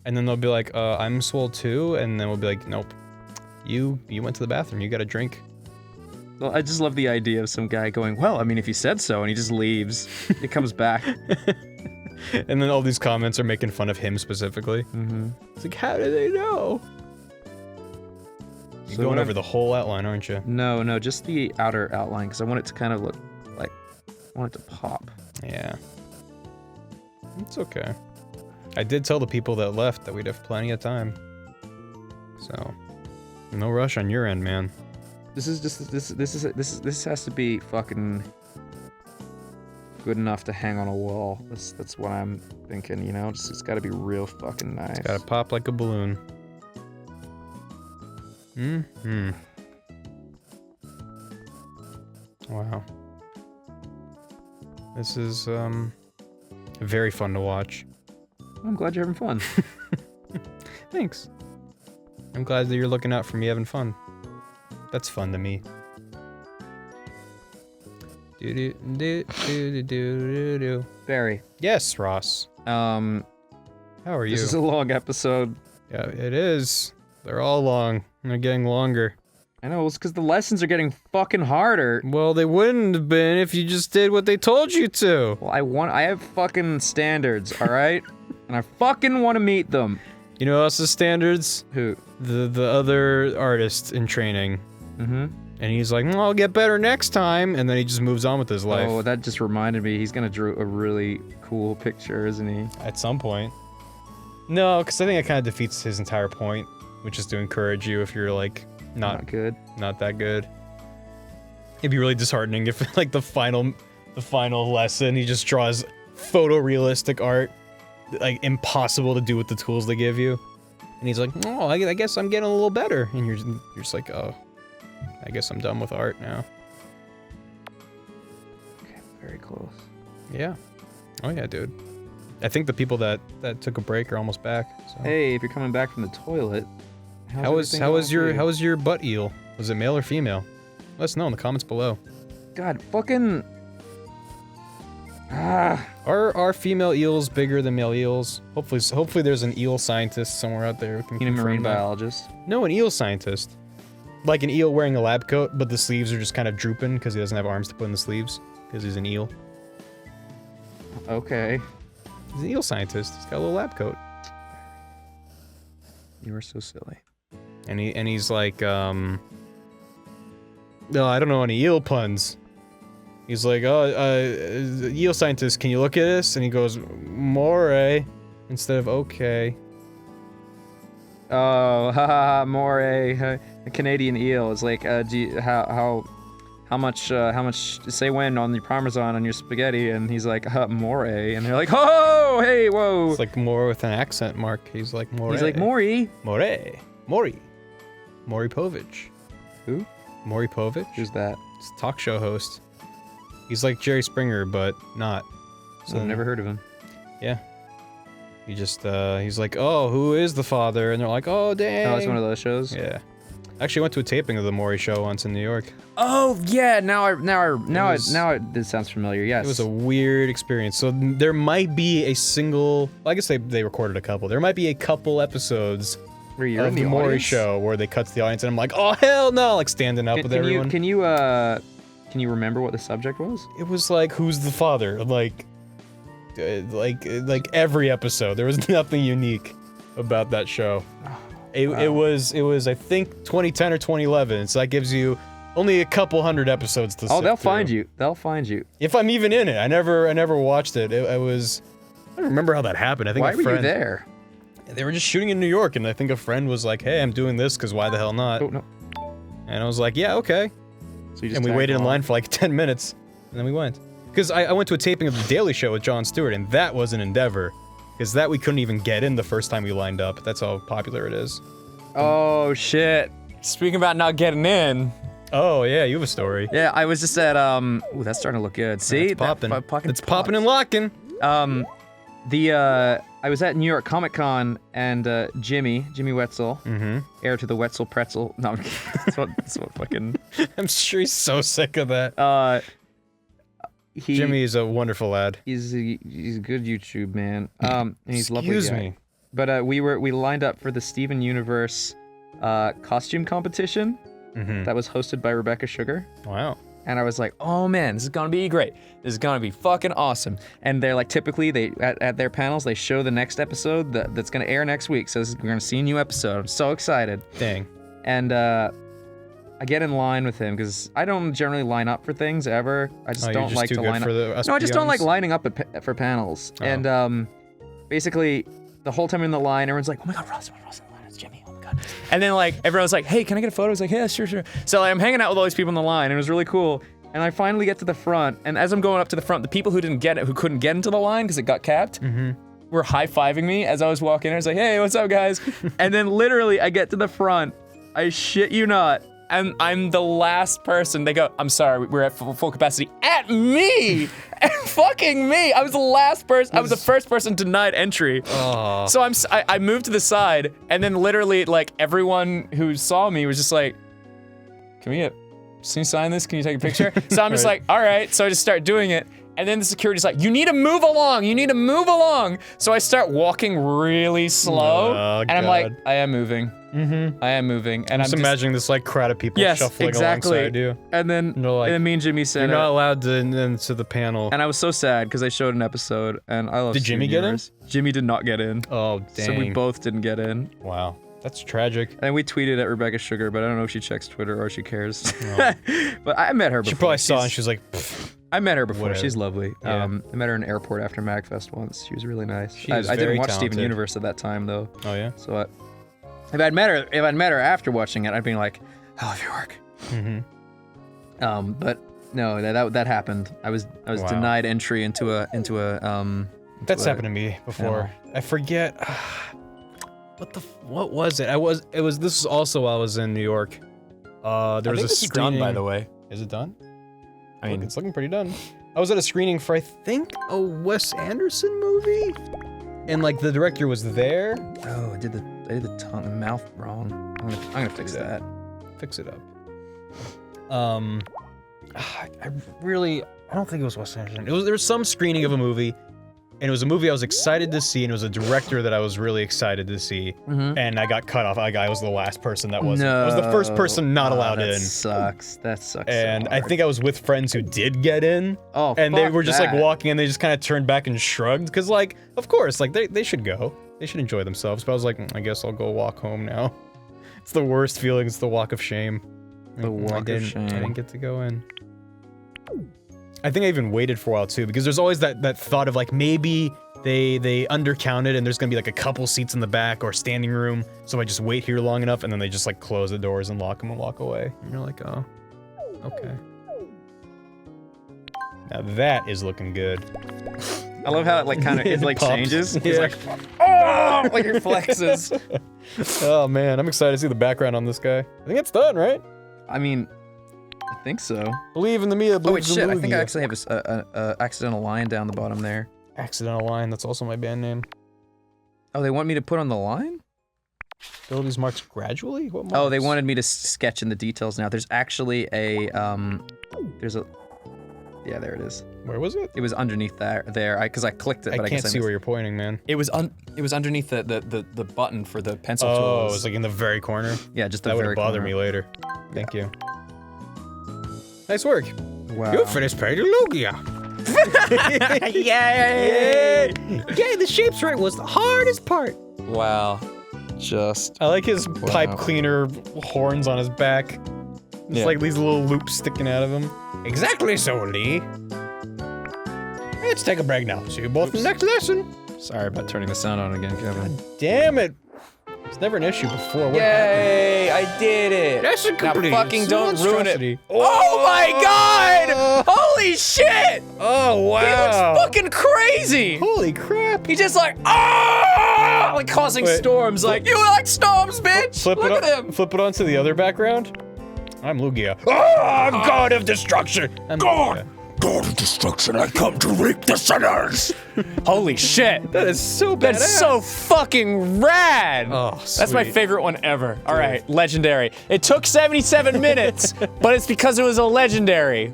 S2: And then they'll be like, I'm swole too, and then we'll be like, nope. You went to the bathroom, you got a drink.
S3: Well, I just love the idea of some guy going, well, I mean, if you said so, and he just leaves. He comes back.
S2: And then all these comments are making fun of him specifically.
S3: Mm-hmm.
S2: It's like, how do they know? You're going over the whole outline, aren't you?
S3: No, just the outer outline, because I want it to kind of look like, I want it to pop.
S2: Yeah. It's okay. I did tell the people that left that we'd have plenty of time. So, no rush on your end, man.
S3: This has to be fucking good enough to hang on a wall. That's what I'm thinking, you know? It's got to be real fucking nice.
S2: It's gotta pop like a balloon. Wow. This is very fun to watch.
S3: I'm glad you're having fun.
S2: Thanks. I'm glad that you're looking out for me having fun. That's fun to me.
S3: Barry.
S2: Yes, Ross.
S3: How
S2: are you?
S3: This is a long episode.
S2: Yeah, it is. They're all long. And they're getting longer.
S3: I know, it's because the lessons are getting fucking harder.
S2: Well, they wouldn't have been if you just did what they told you to.
S3: Well, I have fucking standards, alright? And I fucking want to meet them.
S2: You know who else's standards?
S3: Who?
S2: The other artist in training.
S3: Mm-hmm.
S2: And he's like, I'll get better next time, and then he just moves on with his life.
S3: Oh, that just reminded me, he's gonna draw a really cool picture, isn't he?
S2: At some point. No, because I think it kind of defeats his entire point, which is to encourage you if you're, like, not
S3: good.
S2: Not that good. It'd be really disheartening if, like, the final lesson, he just draws photorealistic art, like, impossible to do with the tools they give you. And he's like, oh, I guess I'm getting a little better. And you're just like, oh. I guess I'm done with art now.
S3: Okay, very close.
S2: Yeah. Oh yeah, dude. I think the people that took a break are almost back. So.
S3: Hey, if you're coming back from the toilet,
S2: How was your butt eel? Was it male or female? Let us know in the comments below.
S3: God, fucking.
S2: Are female eels bigger than male eels? Hopefully there's an eel scientist somewhere out there who can
S3: You know,
S2: confirm
S3: marine
S2: that.
S3: biologist.
S2: No, an eel scientist. Like an eel wearing a lab coat, but the sleeves are just kind of drooping because he doesn't have arms to put in the sleeves because he's an eel.
S3: Okay.
S2: He's an eel scientist. He's got a little lab coat.
S3: You are so silly.
S2: And he's like, no, I don't know any eel puns. He's like, eel scientist, can you look at this? And he goes, more instead of okay.
S3: Oh, haha, more a Canadian eel is like, how much say when on your parmesan on your spaghetti? And he's like, more and they're like, oh, hey, whoa.
S2: It's like more with an accent mark. He's like more.
S3: He's like Maury.
S2: Maury Povich.
S3: Who?
S2: Maury Povich.
S3: Who's that?
S2: It's a talk show host. He's like Jerry Springer, but not.
S3: So I've never heard of him.
S2: Yeah. He just, he's like, oh, who is the father? And they're like, oh, dang.
S3: Oh, it's one of those shows?
S2: Yeah. I actually went to a taping of the Maury show once in New York.
S3: Oh, yeah, now this sounds familiar, yes.
S2: It was a weird experience. So there might be a single, well, I guess they recorded a couple. There might be a couple episodes
S3: Where you're
S2: of
S3: in
S2: the Maury
S3: audience?
S2: show where they cut to the audience and I'm like, oh, hell no, like standing up with everyone.
S3: Can you remember what the subject was?
S2: It was like, who's the father? Like every episode. There was nothing unique about that show. It was I think 2010 or 2011. So that gives you only a couple hundred episodes to.
S3: Oh, they'll
S2: sift through.
S3: find you. They'll find you.
S2: If I'm even in it, I never watched it. I don't remember how that happened. I think
S3: Why
S2: a
S3: were
S2: friend,
S3: you there?
S2: They were just shooting in New York, and I think a friend was like, "Hey, I'm doing this because why the hell not?"
S3: Oh no.
S2: And I was like, "Yeah, okay."
S3: So you just
S2: And we
S3: tagged
S2: waited in
S3: along.
S2: line for like 10 minutes, and then we went. Because I went to a taping of The Daily Show with Jon Stewart, and that was an endeavor. Because that we couldn't even get in the first time we lined up. That's how popular it is.
S3: Oh shit. Speaking about not getting in.
S2: Oh yeah, you have a story.
S3: Yeah, I was just at ooh, that's starting to look good. See?
S2: It's popping.
S3: That
S2: It's popping and locking.
S3: I was at New York Comic Con and Jimmy Wetzel, heir to the Wetzel Pretzel. No, I'm kidding. that's what fucking.
S2: I'm sure he's so sick of that. Jimmy is a wonderful lad.
S3: He's a good YouTube man. And he's a lovely guy.
S2: Excuse me.
S3: But we lined up for the Steven Universe costume competition that was hosted by Rebecca Sugar.
S2: Wow.
S3: And I was like, oh man, this is gonna be great. This is gonna be fucking awesome. And they're like, typically they at their panels they show the next episode that's gonna air next week. So we're gonna see a new episode. I'm so excited.
S2: Dang.
S3: And I get in line with him because I don't generally line up for things ever. I just don't like to line up. No, I just don't like lining up for panels.
S2: Oh.
S3: And basically, the whole time in the line, everyone's like, "Oh my God, Ross in the line, it's Jimmy. Oh my God!" And then like everyone's like, "Hey, can I get a photo?" I was like, "Yeah, sure." So like, I'm hanging out with all these people in the line, and it was really cool. And I finally get to the front, and as I'm going up to the front, the people who couldn't get into the line because it got capped, were high-fiving me as I was walking in. I was like, "Hey, what's up, guys?" And then literally, I get to the front. I shit you not. And I'm the last person. They go, "I'm sorry, we're at full capacity." At me! At fucking me! I was the last person. I was the first person denied entry.
S2: Oh.
S3: So I moved to the side, and then literally, like, everyone who saw me was just like, can you sign this? Can you take a picture? So I'm just like, all right. So I just start doing it. And then the security's like, you need to move along. So I start walking really slow.
S2: Oh,
S3: and I'm like,
S2: God.
S3: I am moving. I am moving. And I'm
S2: just imagining this like crowd of people
S3: yes,
S2: shuffling
S3: exactly.
S2: alongside you.
S3: And then,
S2: like,
S3: and then me and Jimmy said,
S2: You're not allowed to into the panel.
S3: and I was so sad because I showed an episode, and I love.
S2: Did Jimmy get in?
S3: Jimmy did not get in.
S2: Oh, dang.
S3: So we both didn't get in.
S2: Wow. That's tragic.
S3: And we tweeted at Rebecca Sugar, but I don't know if she checks Twitter or she cares.
S2: Oh.
S3: But I met her before.
S2: She probably saw it and she was like, pfft.
S3: I met her before.
S2: Whatever.
S3: She's lovely.
S2: Yeah.
S3: I met her in an airport after MagFest once. She was really nice.
S2: She is
S3: I didn't
S2: very
S3: watch Steven
S2: talented.
S3: Universe at that time though.
S2: Oh yeah?
S3: So if I'd met her after watching it, I'd be like, "I love your work." But no, that happened. I was
S2: Wow.
S3: denied entry into a
S2: That's happened to me before. I forget. What was it? This was also while I was in New York. There was a
S3: it's done,
S2: screening.
S3: by the way.
S2: Is it done?
S3: I mean,
S2: It's looking pretty done. I was at a screening for, I think, a Wes Anderson movie? And, like, the director was there.
S3: oh, I did the tongue and mouth wrong. I'm gonna fix that.
S2: Fix it up. I don't think it was Wes Anderson. There was some screening of a movie, and it was a movie I was excited to see, and it was a director that I was really excited to see, and I got cut off. I was the last person that wasn't. I was the first person not allowed in.
S3: Sucks. That sucks.
S2: And
S3: so
S2: I
S3: hard.
S2: think I was with friends who did get in.
S3: Oh,
S2: and they
S3: fuck
S2: were just like
S3: that.
S2: walking, and they just kind of turned back and shrugged, because like, of course, like they should go. They should enjoy themselves. But I was like, I guess I'll go walk home now. It's the worst feeling. It's the walk of shame.
S3: The walk of shame.
S2: I didn't get to go in. I think I even waited for a while too, because there's always that thought of like maybe they undercounted and there's gonna be like a couple seats in the back or standing room, so I just wait here long enough and then they just like close the doors and lock them and walk away. And you're like, oh, okay. Now that is looking good.
S3: I love how it like kind of it like
S2: pops.
S3: changes. It's
S2: Yeah.
S3: like, oh, like your flexes.
S2: Oh man, I'm excited to see the background on this guy. I think it's done, right?
S3: I mean, I think so.
S2: Believe in the Mia.
S3: Oh wait,
S2: Believe in
S3: shit!
S2: the
S3: I think I
S2: Lugia.
S3: actually have a accidental line down the bottom there.
S2: Accidental line. That's also my band name.
S3: Oh, they want me to put on the line?
S2: Abilities marks gradually. What marks?
S3: Oh, they wanted me to sketch in the details now. There's actually a yeah, there it is.
S2: Where was it?
S3: It was underneath there, because I clicked it, but I
S2: can't
S3: guess
S2: see
S3: missed
S2: where you're pointing, man.
S3: It was underneath the button for the pencil
S2: Oh,
S3: tools.
S2: it was like in the very corner.
S3: Yeah, just the
S2: That would
S3: very
S2: have bothered
S3: corner.
S2: me later. Thank you. Nice work.
S3: Wow.
S2: You finished painting Lugia. Yay! Getting the shapes right was the hardest part.
S3: Wow. Just
S2: I like his pipe cleaner horns on his back. It's
S3: Yeah.
S2: like these little loops sticking out of him. Exactly so, Lee. Let's take a break now. See you both in the next lesson.
S3: sorry about turning the sound on again, Kevin.
S2: Damn it. It's never an issue before. What
S3: Yay! I did it.
S2: Lesson
S3: Now
S2: complete.
S3: fucking
S2: It's
S3: don't
S2: a
S3: ruin it.
S2: monstrosity.
S3: Oh my god! Holy shit!
S2: Oh, wow.
S3: He looks fucking crazy!
S2: Holy crap.
S3: He's just like, ah! Like causing
S2: Wait.
S3: storms. Like, you like storms, bitch!
S2: Flip
S3: Look
S2: it
S3: at him!
S2: Flip it onto the other background. I'm Lugia. I'm God of Destruction. I'm Lugia.
S4: God of destruction, I come to reap the sinners.
S3: Holy shit!
S2: That is so badass.
S3: That's so fucking rad!
S2: Oh,
S3: That's my
S2: sweet.
S3: favorite one ever. All right, legendary. It took 77 minutes, but it's because it was a legendary.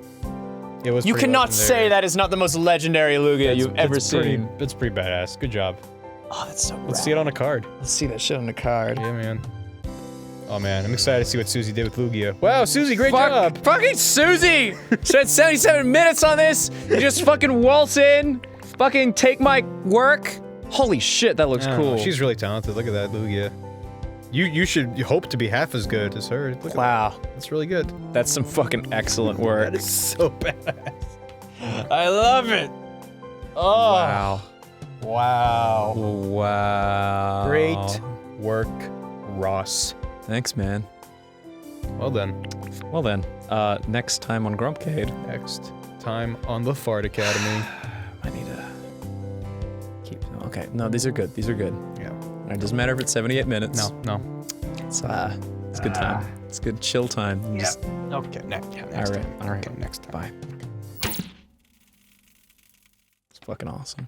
S2: It was
S3: You
S2: pretty
S3: cannot
S2: legendary.
S3: say that is not the most legendary Lugia you've ever
S2: That's
S3: seen.
S2: That's pretty badass. Good job.
S3: Oh, that's so
S2: Let's see it on a card.
S3: Let's see that shit on the card.
S2: Yeah, man. Oh, man. I'm excited to see what Susie did with Lugia. Wow, Susie, great job.
S3: Fucking Susie! Spent 77 minutes on this. You just fucking waltz in, fucking take my work. Holy shit, that looks
S2: I don't
S3: cool.
S2: know, she's really talented. Look at that, Lugia. You should hope to be half as good as her. Look at
S3: wow.
S2: that. That's really good.
S3: That's some fucking excellent work.
S2: That is so badass. I love it. Oh.
S3: Wow.
S2: Wow.
S3: Wow.
S2: Great work, Ross.
S3: Thanks, man.
S2: Well done.
S3: Well then, next time on Grumpcade.
S2: Next time on the Fart Academy.
S3: I need to keep. Okay, no, these are good. These are good.
S2: Yeah.
S3: It doesn't matter if it's 78 minutes.
S2: No.
S3: It's good time. It's good chill time.
S2: Yeah.
S3: Just-
S2: Okay. Next
S3: all
S2: time.
S3: right.
S2: Okay, next time.
S3: Bye. It's fucking awesome.